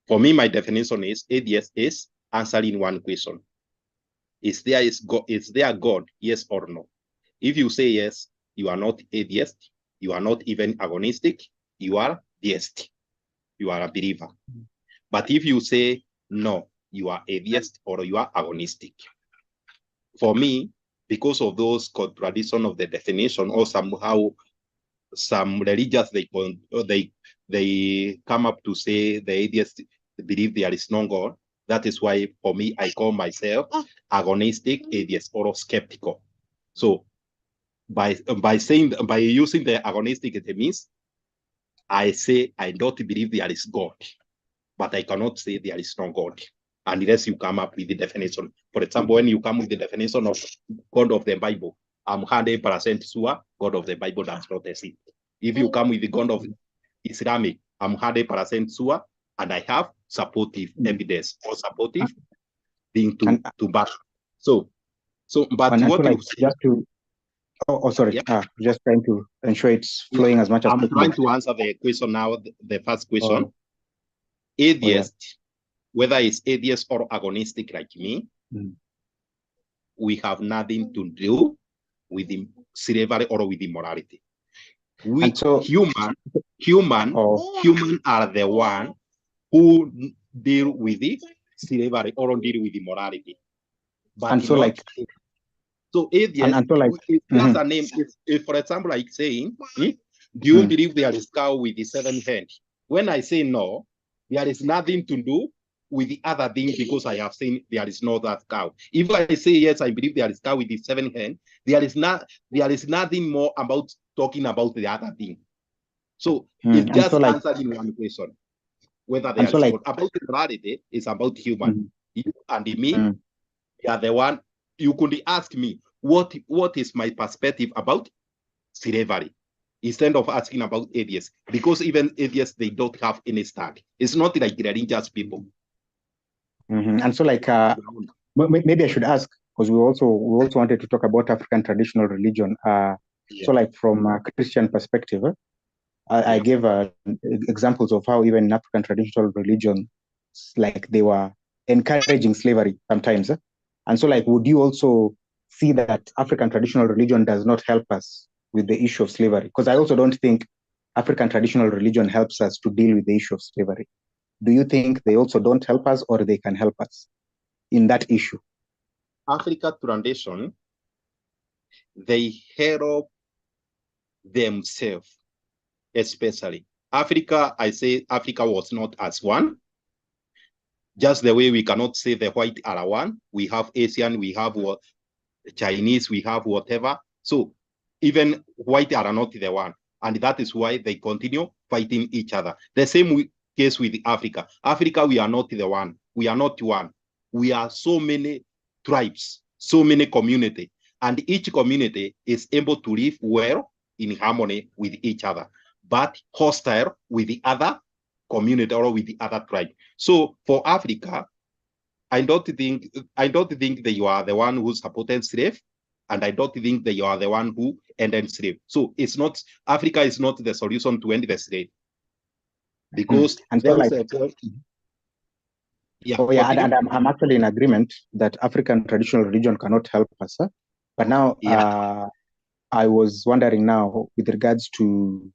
S2: For me, my definition is atheist is answering one question. Is there God? Yes or no? If you say yes, you are not atheist. You are not even agnostic. You are theist. You are a believer. But if you say no, you are atheist or you are agnostic. For me, because of those contradiction of the definition, or somehow some religious they come up to say the atheists believe there is no God. That is why for me I call myself agnostic atheist or skeptical. So by using the agnostic, it means I say I don't believe there is God, but I cannot say there is no God unless you come up with the definition. For example, when you come with the definition of God of the Bible, I'm 100% sure God of the Bible does not exist. If you come with the God of Islamic, I'm 100% sure, and I have supportive evidence or supportive thing to back. So, but what you say,
S1: just to sorry, yeah. Just trying to ensure it's flowing as much as
S2: possible. I'm trying to answer the question now. The first question: atheist, whether it's atheist or agnostic like me, we have nothing to do with the slavery or with immorality. We human are the one who deal with the slavery or deal with immorality. But
S1: and so
S2: not, so atheist,
S1: and so like
S2: that's a name. If, for example, like saying, do you believe there is cow with the 7 hands? When I say no, there is nothing to do with the other thing because I have seen there is no that cow. If I say yes, I believe there is cow with the 7 hands, there is nothing more about talking about the other thing. So it's just answering one question. Whether there is about morality is about human. You and me, we are the one. You could ask me what is my perspective about slavery instead of asking about atheists, because even atheists, they don't have any stand. It's not like religious people.
S1: And so like maybe I should ask, because we also wanted to talk about African traditional religion. So like from a Christian perspective, I gave examples of how even in African traditional religion, like they were encouraging slavery sometimes. And so like, would you also see that African traditional religion does not help us with the issue of slavery? Because I also don't think African traditional religion helps us to deal with the issue of slavery. Do you think they also don't help us, or they can help us in that issue?
S2: African tradition, they help themselves, especially Africa. I say Africa was not as one. Just the way we cannot say the white are one, we have Asian, we have what Chinese, we have whatever. So even white are not the one. And that is why they continue fighting each other. The same case with Africa. Africa, we are not the one. We are not one. We are so many tribes, so many communities. And each community is able to live well in harmony with each other, but hostile with the other community or with the other tribe. So for Africa, I don't think that you are the one who supported slave, and I don't think that you are the one who ended slave. So it's not, Africa is not the solution to end the slave, because
S1: and
S2: there
S1: so
S2: is
S1: like,
S2: yeah.
S1: oh yeah, and I'm actually in agreement that African traditional religion cannot help us. Huh? But now,
S2: Yeah.
S1: I was wondering now with regards to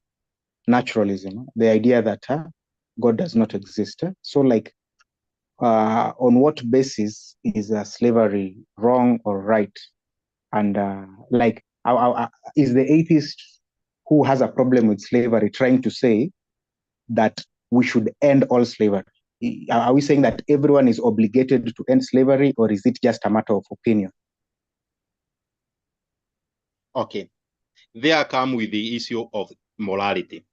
S1: naturalism, the idea that God does not exist. So like, on what basis is slavery wrong or right? And like, is the atheist who has a problem with slavery trying to say that we should end all slavery? Are we saying that everyone is obligated to end slavery, or is it just a matter of opinion?
S2: Okay. There come with the issue of morality.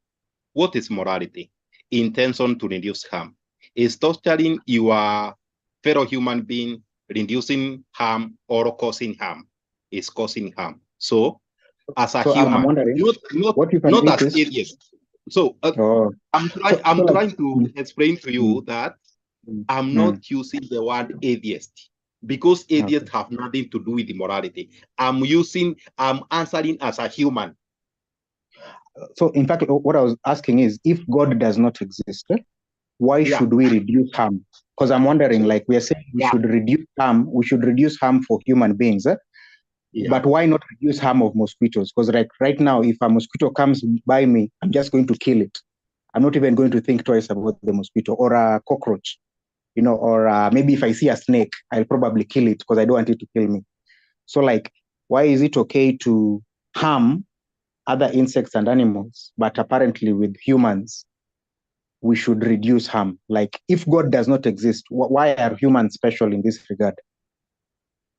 S2: What is morality? Intention to reduce harm. Is torturing your fellow human being reducing harm or causing harm? Is causing harm. So, as a
S1: So I'm
S2: human,
S1: wondering, what if an
S2: not as
S1: atheist?
S2: atheist. So,
S1: Oh,
S2: I'm
S1: so like,
S2: trying to explain to you that I'm
S1: mm,
S2: not using the word atheist, because
S1: okay.
S2: atheists have nothing to do with the morality. I'm answering as a human.
S1: So in fact, what I was asking is, if God does not exist, why
S2: Yeah.
S1: should we reduce harm? Because I'm wondering, like, we are saying we should reduce harm, for human beings, but why not reduce harm of mosquitoes? Because like right now, if a mosquito comes by me, I'm just going to kill it. I'm not even going to think twice about the mosquito, or a cockroach, or maybe if I see a snake, I'll probably kill it because I don't want it to kill me. So like, why is it okay to harm other insects and animals, but apparently with humans, we should reduce harm? Like, if God does not exist, why are humans special in this regard?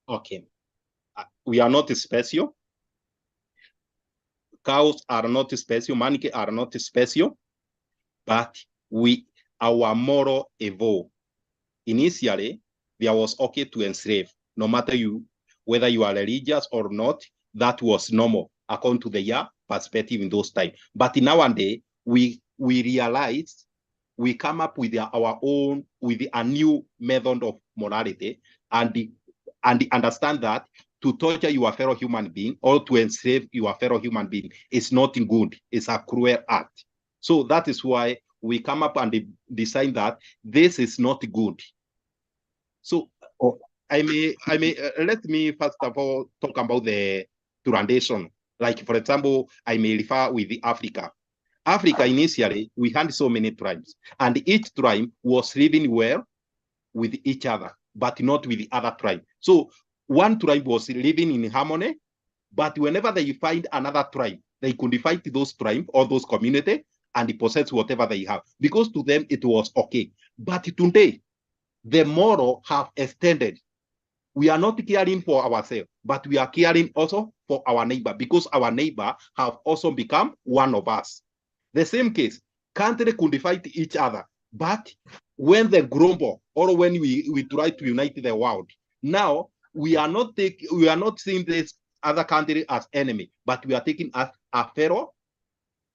S2: Okay. We are not special. Cows are not special. Monkeys are not special. But our moral evolve. Initially, there was okay to enslave, no matter whether you are religious or not. That was normal according to the perspective in those times. But nowadays, we realize, we come up with our own, with a new method of morality, and understand that to torture your fellow human being or to enslave your fellow human being is not good. It's a cruel act. So that is why we come up and decide that this is not good. So I may let me first of all talk about the tradition. Like, for example, I may refer with the Africa. Africa, initially, we had so many tribes, and each tribe was living well with each other, but not with the other tribe. So one tribe was living in harmony, but whenever they find another tribe, they could fight those tribes or those communities and possess whatever they have, because to them it was okay. But today, the moral have extended. We are not caring for ourselves, but we are caring also for our neighbor, because our neighbor have also become one of us. The same case, country could fight each other, but when they grumble or when we try to unite the world, now we are not seeing this other country as enemy, but we are taking as a fellow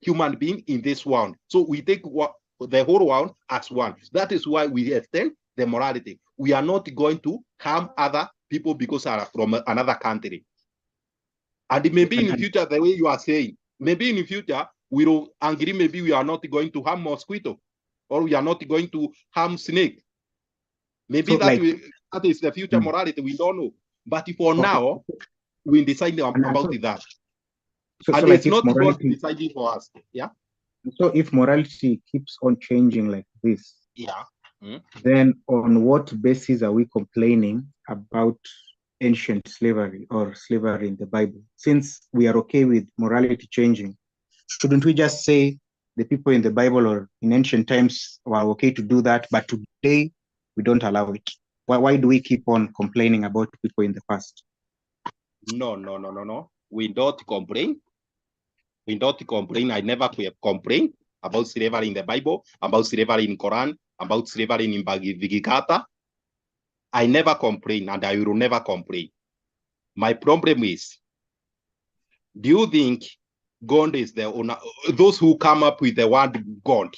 S2: human being in this world. So we take the whole world as one. That is why we extend the morality. We are not going to harm other people because they are from another country. And maybe in the future, the way you are saying, maybe in the future, we will agree, maybe we are not going to harm mosquito, or we are not going to harm snake. Maybe so that is the future morality. We don't know. But for now, we decide about that. So and it's not God deciding for us. Yeah.
S1: So if morality keeps on changing like this, then on what basis are we complaining about ancient slavery or slavery in the Bible? Since we are okay with morality changing, shouldn't we just say the people in the Bible or in ancient times were okay to do that, but today we don't allow it? Why do we keep on complaining about people in the past?
S2: No. We don't complain. We don't complain. I never complain about slavery in the Bible, about slavery in Quran, about slavery in Bhagavad Gita. I never complain, and I will never complain. My problem is, do you think God is the owner? Those who come up with the word God,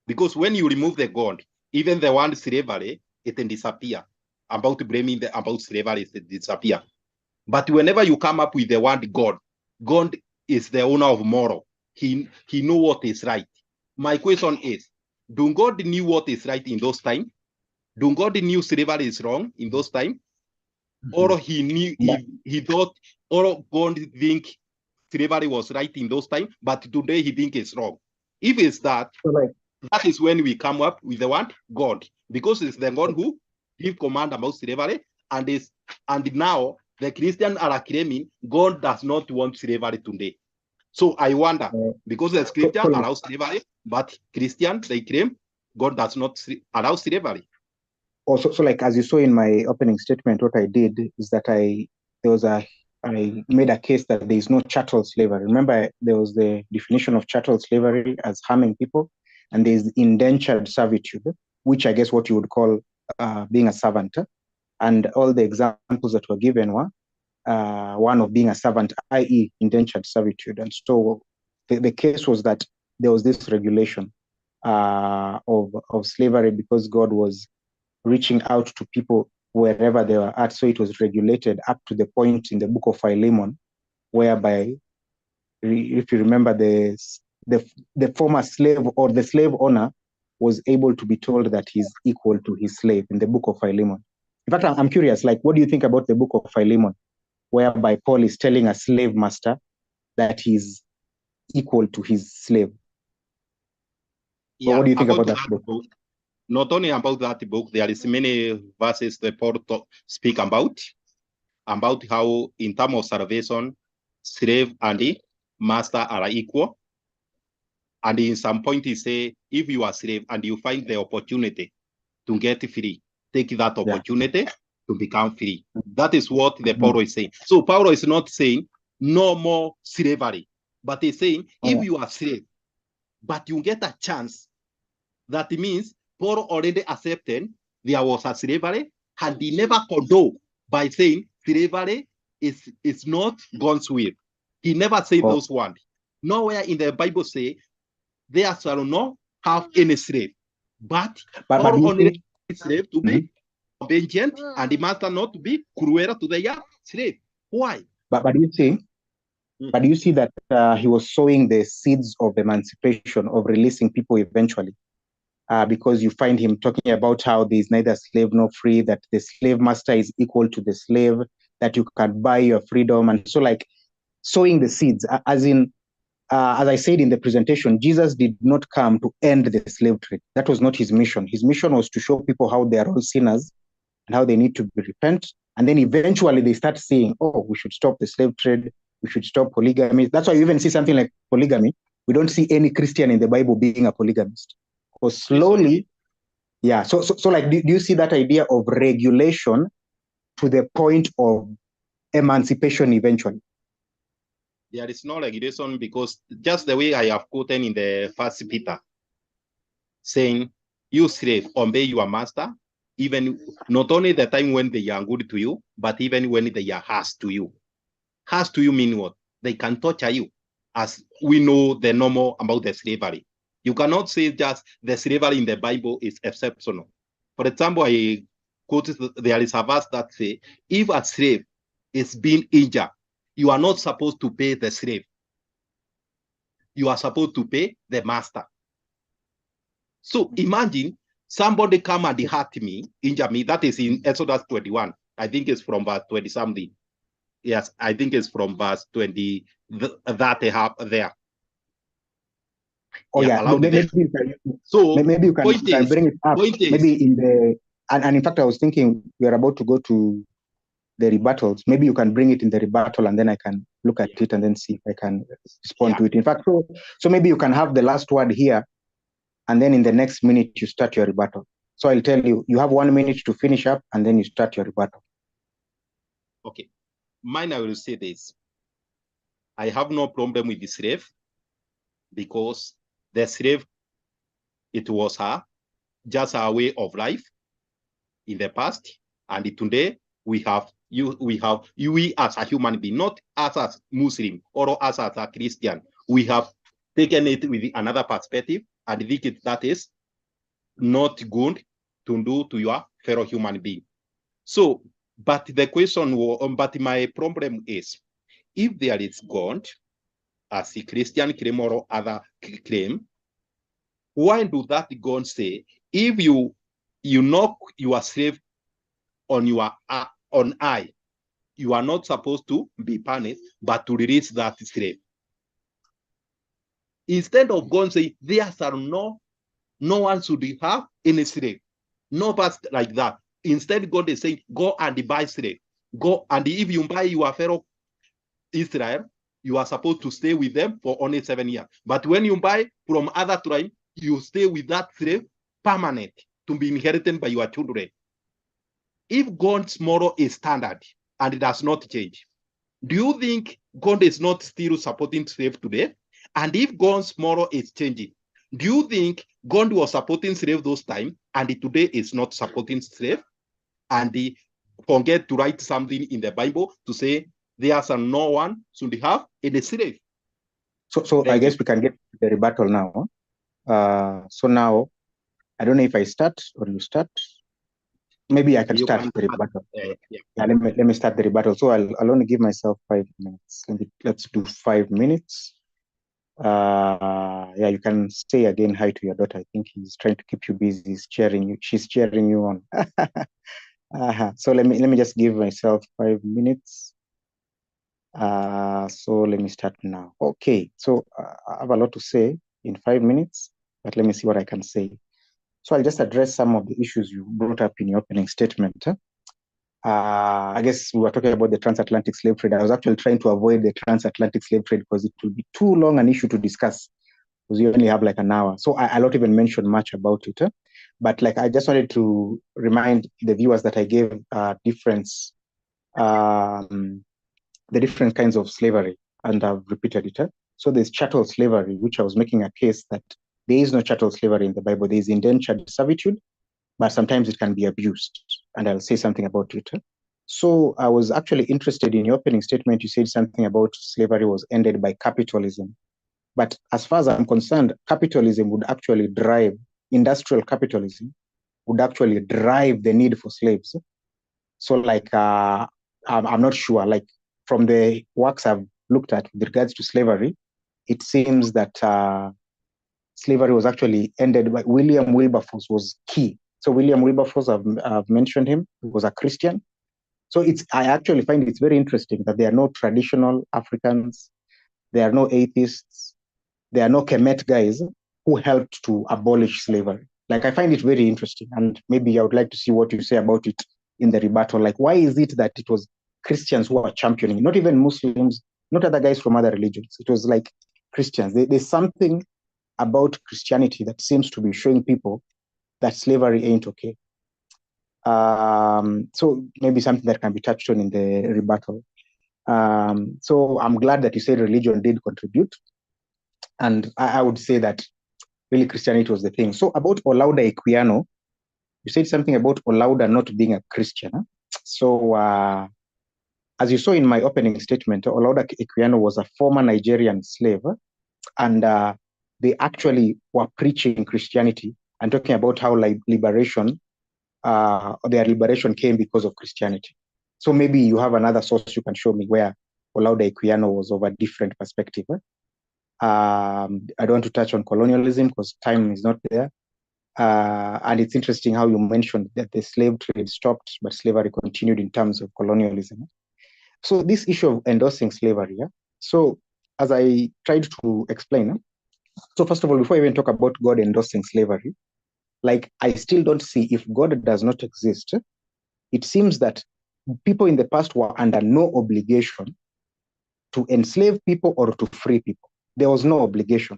S2: because when you remove the God, even the word slavery, it can disappear. About blaming about slavery, it disappear. But whenever you come up with the word God, God is the owner of moral. He know what is right. My question is, do God knew what is right in those times? Do God knew slavery is wrong in those times? Or he knew he thought, or God think slavery was right in those times, but today he think it's wrong. If it's that, that is when we come up with the word God, because it's the God who give command about slavery, and now the Christians are claiming God does not want slavery today. So I wonder, because the scripture allows slavery, but Christians, they claim God does not allow slavery.
S1: Also, so like as you saw in my opening statement, what I did is that I made a case that there is no chattel slavery. Remember, there was the definition of chattel slavery as harming people, and there's indentured servitude, which I guess what you would call being a servant. And all the examples that were given were one of being a servant, i.e. indentured servitude. And so the case was that there was this regulation of slavery because God was reaching out to people wherever they were at. So it was regulated up to the point in the book of Philemon, whereby, if you remember, the former slave or the slave owner was able to be told that he's equal to his slave in the book of Philemon. In fact, I'm curious, like, what do you think about the book of Philemon, whereby Paul is telling a slave master that he's equal to his slave?
S2: Yeah,
S1: what do you think about that book?
S2: Not only about that book, there is many verses that Paul speak about how in terms of salvation, slave and the master are equal. And in some point he say, if you are slave and you find the opportunity to get free, take that opportunity to become free. That is what the Paul is saying. So Paul is not saying no more slavery, but he's saying if you are slave, but you get a chance, that means Paul already accepted there was a slavery, and he never condoned by saying slavery is not God's will. He never said those words. Nowhere in the Bible say there shall not have any slave, but Paul only slave to be obedient, and the master not to be cruel to their slave. Why?
S1: But do you see that he was sowing the seeds of emancipation, of releasing people eventually? Because you find him talking about how there is neither slave nor free, that the slave master is equal to the slave, that you can buy your freedom. And so, like, sowing the seeds, as I said in the presentation, Jesus did not come to end the slave trade. That was not his mission. His mission was to show people how they are all sinners and how they need to repent. And then eventually they start saying, oh, we should stop the slave trade. We should stop polygamy. That's why you even see something like polygamy. We don't see any Christian in the Bible being a polygamist. Because slowly, So like, do you see that idea of regulation to the point of emancipation eventually?
S2: There is no regulation, because just the way I have quoted in the First Peter, saying, you slave, obey your master, even not only the time when they are good to you, but even when they are harsh to you. Harsh to you mean what? They can torture you, as we know the normal about the slavery. You cannot say just the slavery in the Bible is exceptional. For example, I quoted, there is a verse that says, if a slave is being injured, you are not supposed to pay the slave. You are supposed to pay the master. So imagine somebody come and hurt me, injure me. That is in Exodus 21. I think it's from verse 20 something. Yes, I think it's from verse 20 that they have there.
S1: Oh yeah, maybe you can bring it up. Maybe in the and in fact I was thinking we are about to go to the rebuttals. Maybe you can bring it in the rebuttal, and then I can look at it and then see if I can respond to it. In fact, so maybe you can have the last word here, and then in the next minute you start your rebuttal. So I'll tell you, you have 1 minute to finish up and then you start your rebuttal.
S2: Okay. Mine, I will say this. I have no problem with the slave because the slave, it was just our way of life in the past. And today we as a human being, not us as Muslim or us as a Christian. We have taken it with another perspective and think that is not good to do to your fellow human being. So, but the question was, but my problem is, if there is God, as a Christian claim or other claim, why do that God say, if you knock your slave on your on eye, you are not supposed to be punished, but to release that slave? Instead of God saying, there shall no one should have any slave. No past like that. Instead, God is saying, go and buy slave. Go, and if you buy your fellow Israel, you are supposed to stay with them for only 7 years. But when you buy from other tribe, you stay with that slave permanent to be inherited by your children. If God's moral is standard and it does not change, do you think God is not still supporting slave today? And if God's moral is changing, do you think God was supporting slave those times and today is not supporting slave? And he forget to write something in the Bible to say there's no one should have any slave.
S1: So I guess we can get the rebuttal now. So now, I don't know if I start or you start. Maybe I can start the rebuttal. Yeah, let me start the rebuttal. So I'll only give myself 5 minutes. Let's do 5 minutes. Yeah, you can say again hi to your daughter. I think he's trying to keep you busy. He's cheering you. She's cheering you on. So let me just give myself 5 minutes. So let me start now. Okay, so I have a lot to say in 5 minutes, but let me see what I can say. So I'll just address some of the issues you brought up in your opening statement. I guess we were talking about the transatlantic slave trade. I was actually trying to avoid the transatlantic slave trade because it will be too long an issue to discuss because you only have like an hour. So I'll not even mention much about it. But like I just wanted to remind the viewers that I gave difference, the different kinds of slavery, and I've repeated it. So there's chattel slavery, which I was making a case that there is no chattel slavery in the Bible. There is indentured servitude, but sometimes it can be abused. And I'll say something about it. So I was actually interested in your opening statement. You said something about slavery was ended by capitalism. But as far as I'm concerned, capitalism would actually drive, industrial capitalism would actually drive the need for slaves. So like, I'm not sure, like from the works I've looked at with regards to slavery, it seems that slavery was actually ended by William Wilberforce was key. So William Wilberforce, I've mentioned him, he was a Christian. So I actually find it's very interesting that there are no traditional Africans, there are no atheists, there are no Kemet guys who helped to abolish slavery. Like I find it very interesting, and maybe I would like to see what you say about it in the rebuttal. Like, why is it that it was Christians who are championing, not even Muslims, not other guys from other religions? It was like Christians. There's something about Christianity that seems to be showing people that slavery ain't okay. So maybe something that can be touched on in the rebuttal. So I'm glad that you said religion did contribute. And I would say that really Christianity was the thing. So about Olaudah Equiano, you said something about Olaudah not being a Christian. Huh? So as you saw in my opening statement, Olaudah Equiano was a former Nigerian slave, and they actually were preaching Christianity and talking about how liberation, their liberation came because of Christianity. So maybe you have another source you can show me where Olaudah Equiano was of a different perspective. I don't want to touch on colonialism because time is not there. And it's interesting how you mentioned that the slave trade stopped, but slavery continued in terms of colonialism. So this issue of endorsing slavery, so as I tried to explain, so first of all, before I even talk about God endorsing slavery, like I still don't see, if God does not exist, it seems that people in the past were under no obligation to enslave people or to free people. There was no obligation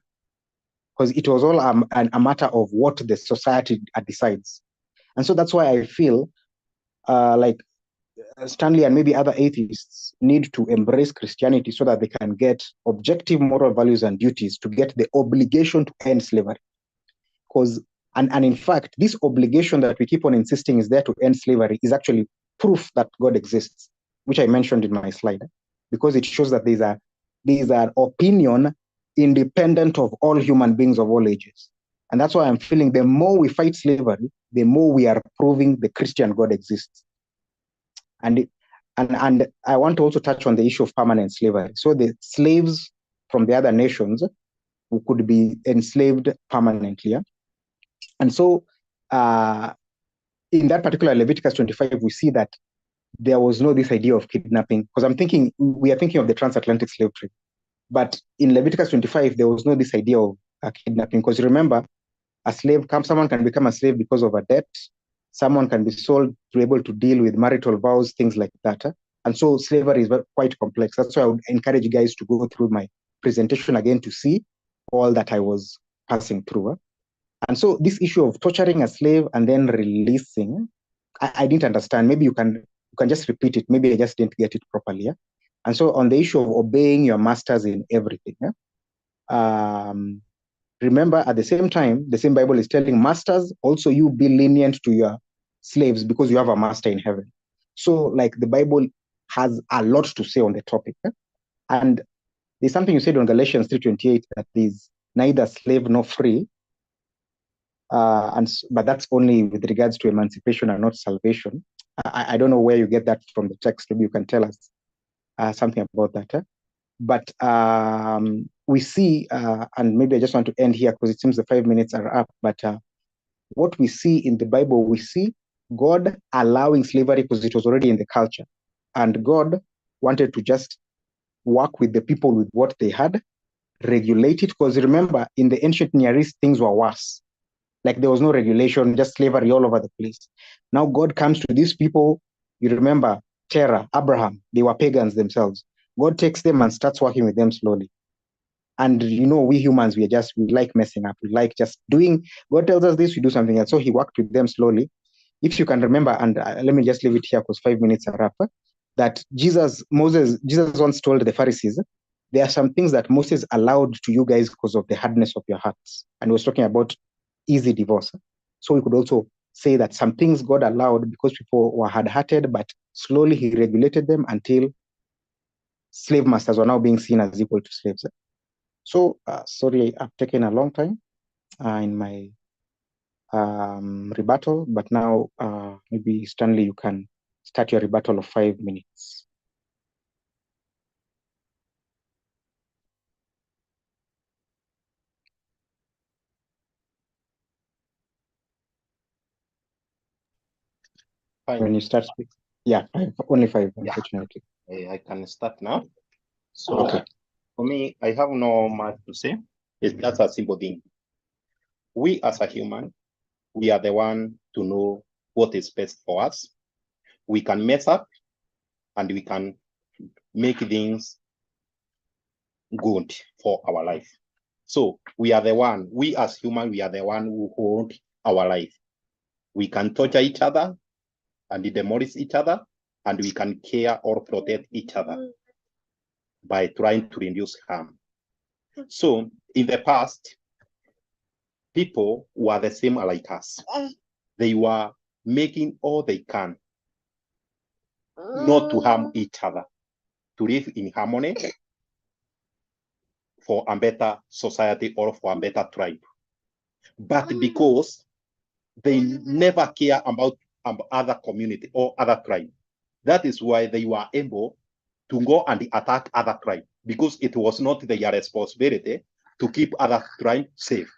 S1: because it was all a matter of what the society decides. And so that's why I feel like Stanley and maybe other atheists need to embrace Christianity so that they can get objective moral values and duties to get the obligation to end slavery. Because, and in fact, this obligation that we keep on insisting is there to end slavery is actually proof that God exists, which I mentioned in my slide, because it shows that there's an opinion independent of all human beings of all ages. And that's why I'm feeling the more we fight slavery, the more we are proving the Christian God exists. And I want to also touch on the issue of permanent slavery. So the slaves from the other nations who could be enslaved permanently. Yeah? And so in that particular Leviticus 25, we see that there was no this idea of kidnapping, because we are thinking of the transatlantic slave trade. But in Leviticus 25, there was no this idea of kidnapping, because remember, someone can become a slave because of a debt. Someone can be sold to be able to deal with marital vows, things like that. And so slavery is quite complex. That's why I would encourage you guys to go through my presentation again to see all that I was passing through. And so this issue of torturing a slave and then releasing, I didn't understand. Maybe you can just repeat it. Maybe I just didn't get it properly. Yeah? And so on the issue of obeying your masters in everything, remember, at the same time, the same Bible is telling masters, also you be lenient to your slaves because you have a master in heaven. So like the Bible has a lot to say on the topic. And there's something you said on Galatians 3:28 that there's neither slave nor free. But that's only with regards to emancipation and not salvation. I don't know where you get that from the text. Maybe you can tell us something about that. But we see, and maybe I just want to end here because it seems the 5 minutes are up. But what we see in the Bible, we see God allowing slavery because it was already in the culture. And God wanted to just work with the people with what they had, regulate it. Because remember, in the ancient Near East, things were worse. Like there was no regulation, just slavery all over the place. Now God comes to these people. You remember Terah, Abraham, they were pagans themselves. God takes them and starts working with them slowly. And we humans, we like messing up. We like just doing, God tells us this, we do something else. So he worked with them slowly. If you can remember, and let me just leave it here because 5 minutes are up, that Jesus once told the Pharisees, there are some things that Moses allowed to you guys because of the hardness of your hearts. And he was talking about easy divorce. So we could also say that some things God allowed because people were hard-hearted, but slowly he regulated them until slave masters were now being seen as equal to slaves. So, sorry, I've taken a long time in my rebuttal, but now maybe Stanley, you can start your rebuttal of 5 minutes.
S2: Fine.
S1: When you start speaking. Yeah, only 5, unfortunately.
S2: I can start now. So okay. For me, I have no much to say. That's a simple thing. We as a human, we are the one to know what is best for us. We can mess up and we can make things good for our life. So we are the one, we as human, we are the one who hold our life. We can torture each other and demolish each other, and we can care or protect each other by trying to reduce harm. So in the past, people were the same like us. They were making all they can not to harm each other, to live in harmony for a better society or for a better tribe. But because they never care about other community or other tribe, that is why they were able to go and attack other tribes, because it was not their responsibility to keep other tribes safe,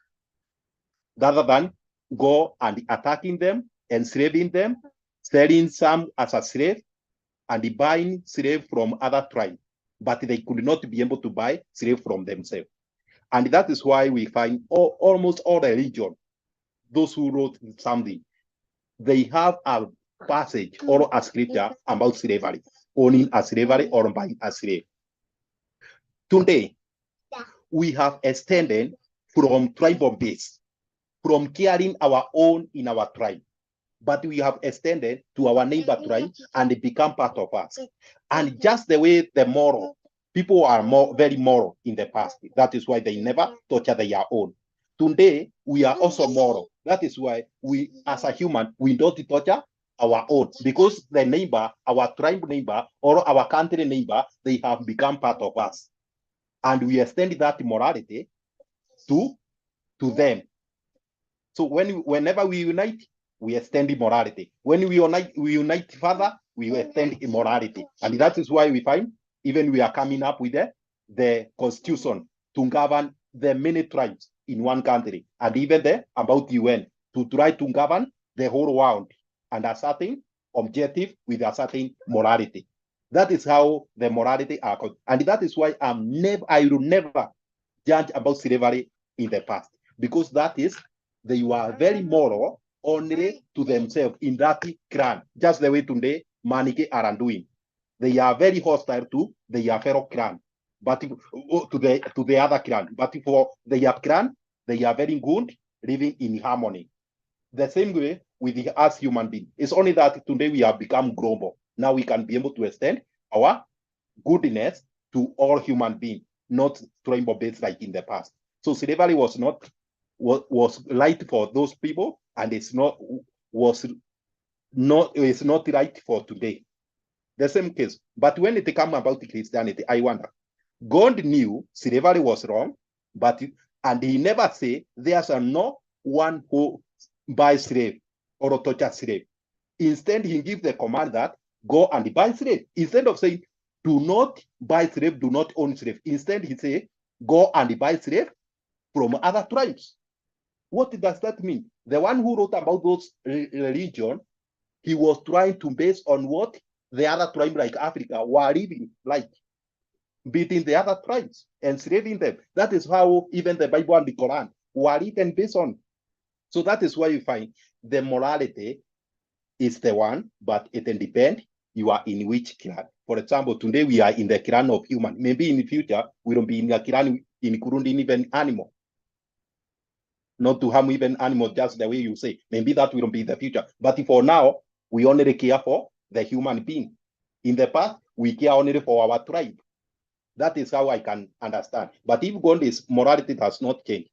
S2: rather than go and attacking them, enslaving them, selling some as a slave, and buying slave from other tribes. But they could not be able to buy slave from themselves. And that is why we find almost all religion, those who wrote something, they have a passage or a scripture about slavery, owning a slavery or buying a slave. Today, we have extended from tribal base, from caring our own in our tribe. but we have extended to our neighbor tribe and it become part of us. And just the way the moral, people are very moral in the past. That is why they never torture their own. Today, we are also moral. That is why we, as a human, we don't torture our own, because the neighbor, our tribe neighbor, or our country neighbor, they have become part of us. And we extend that morality to them. So whenever we unite, we extend immorality. When we unite further, we extend immorality. And that is why we find even we are coming up with the constitution to govern the many tribes in one country, and even about UN to try to govern the whole world and a certain objective with a certain morality. That is how the morality are called. And that is why I will never judge about slavery in the past, because that is, they were very moral only to themselves in that clan, just the way today Manike are doing. They are very hostile to their fellow clan, but to the other clan. But for their clan, they are very good, living in harmony. The same way with us human beings. It's only that today we have become global. Now we can be able to extend our goodness to all human beings, not tribal-based like in the past. So slavery was not right for those people, and it's not right for today. The same case. But when it comes about Christianity, I wonder, God knew slavery was wrong, and he never say there's no one who buys slave or torture slave. Instead, he gives the command that go and buy slave. Instead of saying, do not buy slave, do not own slave. Instead, he say, go and buy slave from other tribes. What does that mean? The one who wrote about those religion, he was trying to base on what the other tribes like Africa were living like, beating the other tribes, enslaving them. That is how even the Bible and the Quran were written based on. So that is why you find the morality is the one, but it depends you are in which clan. For example, today we are in the clan of human. Maybe in the future, we will be in the clan including even animal. Not to harm even animals just the way you say. Maybe that will be the future. But for now, we only care for the human being. In the past, we care only for our tribe. That is how I can understand. But if God's morality has not changed,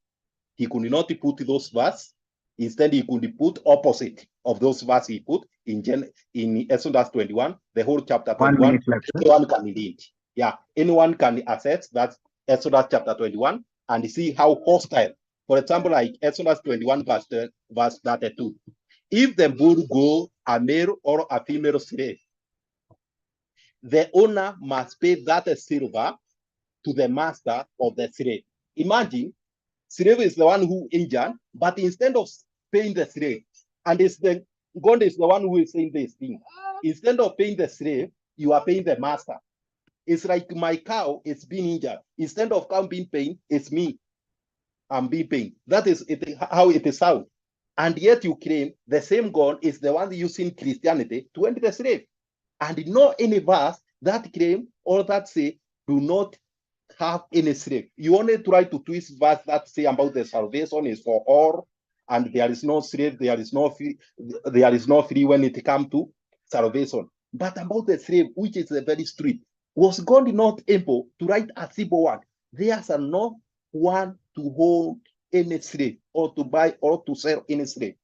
S2: he could not put those verses. Instead, he could put opposite of those verses he put in Exodus 21, the whole chapter 21. Anyone can read. Yeah, anyone can access that Exodus chapter 21 and see how hostile. For example, like Exodus 21, verse 32. If the bull go a male or a female slave, the owner must pay that silver to the master of the slave. Imagine, slave is the one who injured, but instead of paying the slave, and God is the one who is saying this thing. Instead of paying the slave, you are paying the master. It's like my cow is being injured. Instead of cow being paid, it's me. I'm being paid. That is how it is sound. And yet you claim the same God is the one using Christianity to end the slave. And no any verse that claim or that say do not have any slave. You only try to twist verse that say about the salvation is for all, and there is no slave, there is no free when it comes to salvation. But about the slave, which is a very strict, was God not able to write a simple one? There's no one to hold any slave or to buy or to sell any slave.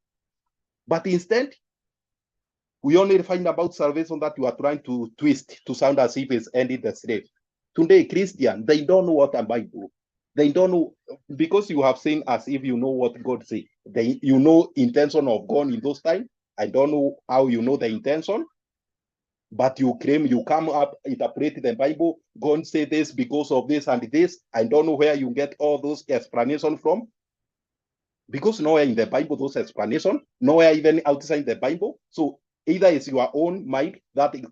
S2: But instead, we only find about salvation that you are trying to twist to sound as if it's ending the slave. Today, Christian, they don't know what a Bible. They don't know, because you have seen as if you know what God says. You know intention of God in those times. I don't know how you know the intention, but you claim you come up, interpret the Bible. God say this because of this and this. I don't know where you get all those explanations from. Because nowhere in the Bible, those explanations, nowhere even outside the Bible. So either it's your own mind that is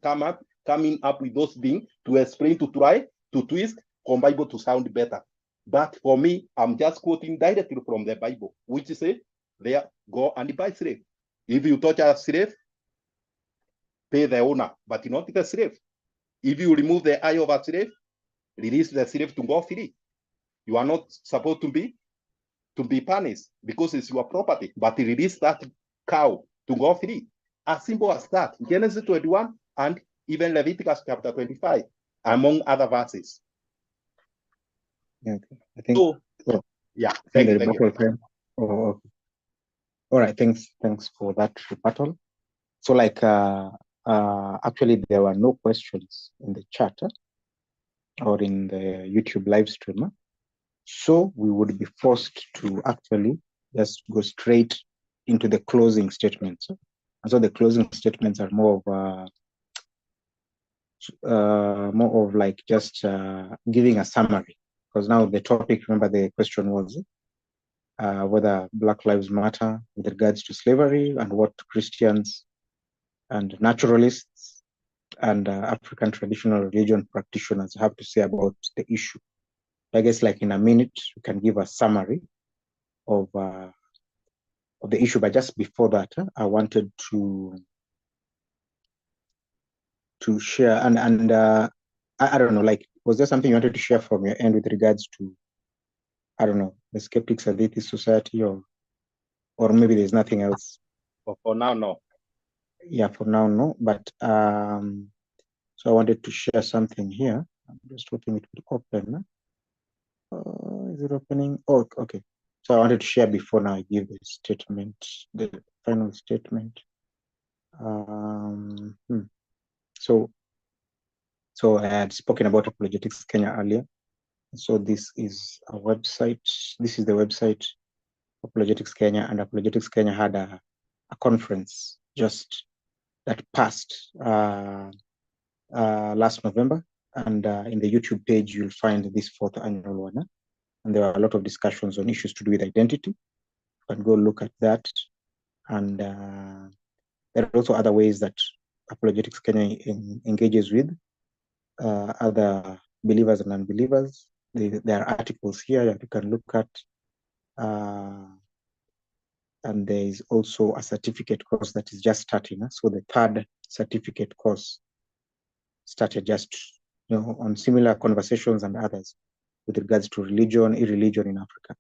S2: coming up with those things to explain, to try to twist from Bible to sound better. But for me, I'm just quoting directly from the Bible, which say, there, go and buy slave. If you touch a slave, pay the owner, but not the slave. If you remove the eye of a slave, release the slave to go free. You are not supposed to be punished because it's your property, but release that cow to go free. As simple as that. Genesis 21 and even Leviticus chapter 25, among other verses.
S1: Yeah, okay. I think.
S2: So,
S1: well,
S2: yeah, thank you.
S1: Oh, okay. All right, thanks for that rebuttal. So, like, actually, there were no questions in the chat or in the YouTube live stream. So we would be forced to actually just go straight into the closing statements. And so the closing statements are more of like just giving a summary. Because now the topic, remember the question was whether Black Lives Matter with regards to slavery and what Christians and naturalists and African traditional religion practitioners have to say about the issue. I guess like in a minute, we can give a summary of the issue. But just before that, I wanted to share and I don't know, like, was there something you wanted to share from your end with regards to, I don't know, the Skeptics and Atheists Society, or maybe there's nothing else?
S2: But for now, no.
S1: Yeah, for now, no. But so I wanted to share something here. I'm just hoping it will open. Is it opening? Oh, okay. So I wanted to share before now I give the statement, the final statement. So I had spoken about Apologetics Kenya earlier. So this is a website. This is the website Apologetics Kenya, and Apologetics Kenya had a conference just that passed last November. And in the YouTube page, you'll find this 4th annual one. And there are a lot of discussions on issues to do with identity. You can go look at that. And there are also other ways that Apologetics Kenya engages with other believers and unbelievers. There are articles here that you can look at. And there is also a certificate course that is just starting. So the 3rd certificate course started just, on similar conversations and others with regards to religion, irreligion in Africa.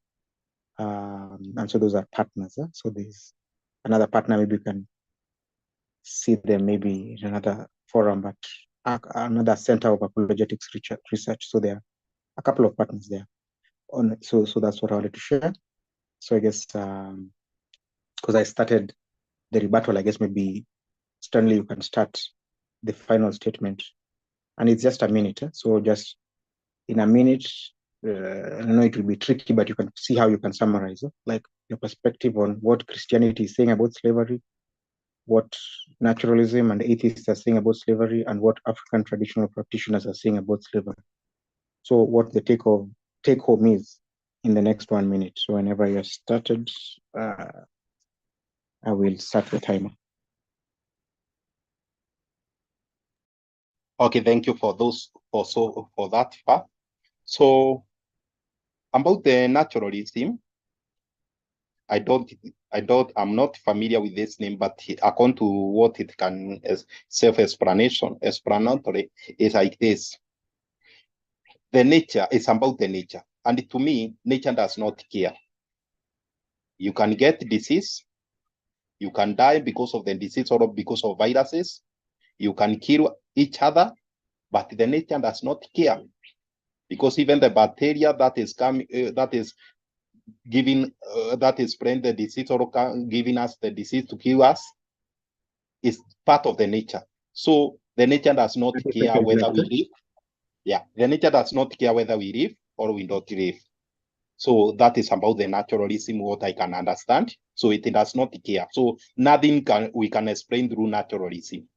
S1: And so those are partners. So there's another partner, maybe you can see them maybe in another forum, but another center of apologetics research. So there are a couple of partners there. So that's what I wanted to share. So I guess because I started the rebuttal, I guess maybe Stanley, you can start the final statement, and it's just a minute. So just in a minute, I know it will be tricky, but you can see how you can summarize like your perspective on what Christianity is saying about slavery, what naturalism and atheists are saying about slavery, and what African traditional practitioners are saying about slavery. So what the take home is in the next 1 minute. So whenever you're started, I will start the timer.
S2: Okay, thank you for that part. So about the naturalism, I'm not familiar with this name, but according to what it can as explanatory is like this. The nature is about the nature. And to me, nature does not care. You can get disease. You can die because of the disease or because of viruses. You can kill each other, but the nature does not care. Because even the bacteria that is coming, that is spreading the disease or giving us the disease to kill us, is part of the nature. So the nature does not care whether we live. Yeah, the nature does not care whether we live or we don't live. So that is about the naturalism, what I can understand. So it does not care. So nothing we can explain through naturalism.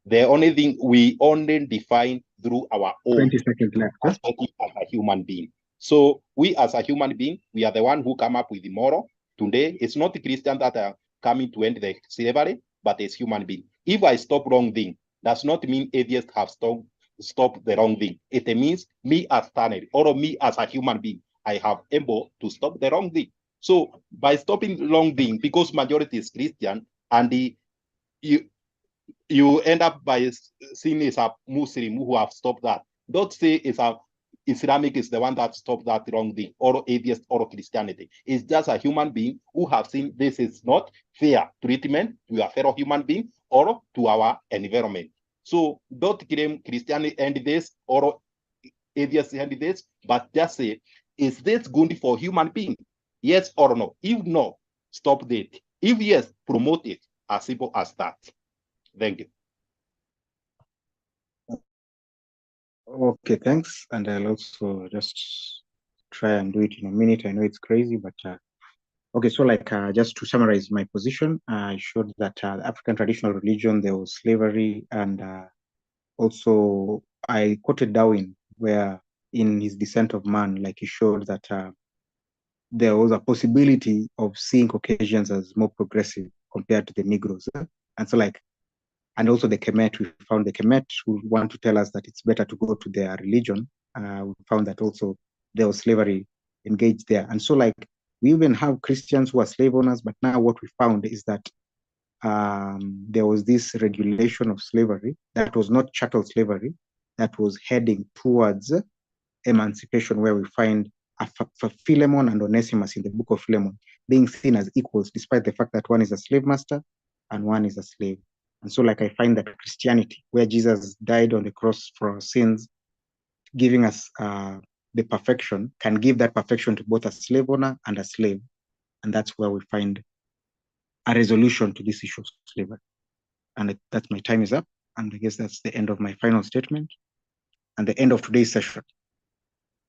S2: The only thing we only define through our own perspective as a human being. So we as a human being, we are the one who come up with the moral. Today, it's not the Christians that are coming to end the slavery, but it's human being. If I stop wrong thing, does not mean atheists have stopped the wrong thing. It means me as Stanley or me as a human being, I have able to stop the wrong thing. So by stopping the wrong thing, because majority is Christian, and you end up by seeing it's a Muslim who have stopped that. Don't say it's a Islamic is the one that stopped that wrong thing, or atheist or Christianity. It's just a human being who have seen this is not fair treatment to a fellow human being or to our environment. So don't claim Christianity and this or atheist and this, but just say, is this good for human being? Yes or no? If no, stop that. If yes, promote it. As simple as that. Thank you.
S1: Okay, thanks. And I'll also just try and do it in a minute. I know it's crazy, but okay. So, like, just to summarize my position, I showed that African traditional religion, there was slavery, and also I quoted Darwin, where in his Descent of Man, like he showed that there was a possibility of seeing Caucasians as more progressive compared to the Negroes. And so, like, and also the Kemet, we found the Kemet who want to tell us that it's better to go to their religion. We found that also there was slavery engaged there. And so, like, we even have Christians who are slave owners, but now what we found is that there was this regulation of slavery that was not chattel slavery, that was heading towards emancipation, where we find Philemon and Onesimus in the book of Philemon being seen as equals, despite the fact that one is a slave master and one is a slave. And so, like, I find that Christianity, where Jesus died on the cross for our sins, giving us the perfection, can give that perfection to both a slave owner and a slave. And that's where we find a resolution to this issue of slavery. And that's my time is up. And I guess that's the end of my final statement and the end of today's session.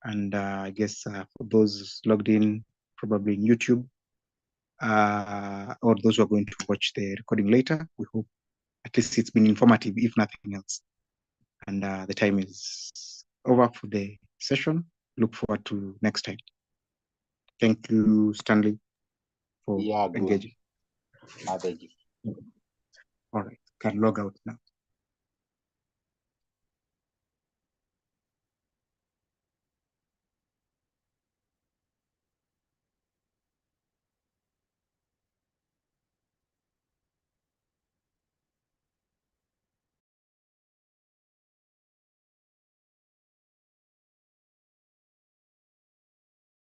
S1: And I guess for those logged in, probably in YouTube, or those who are going to watch the recording later, we hope at least it's been informative, if nothing else. And the time is over for the session. Look forward to next time. Thank you, Stanley, for engaging.
S2: Thank you.
S1: All right, can log out now.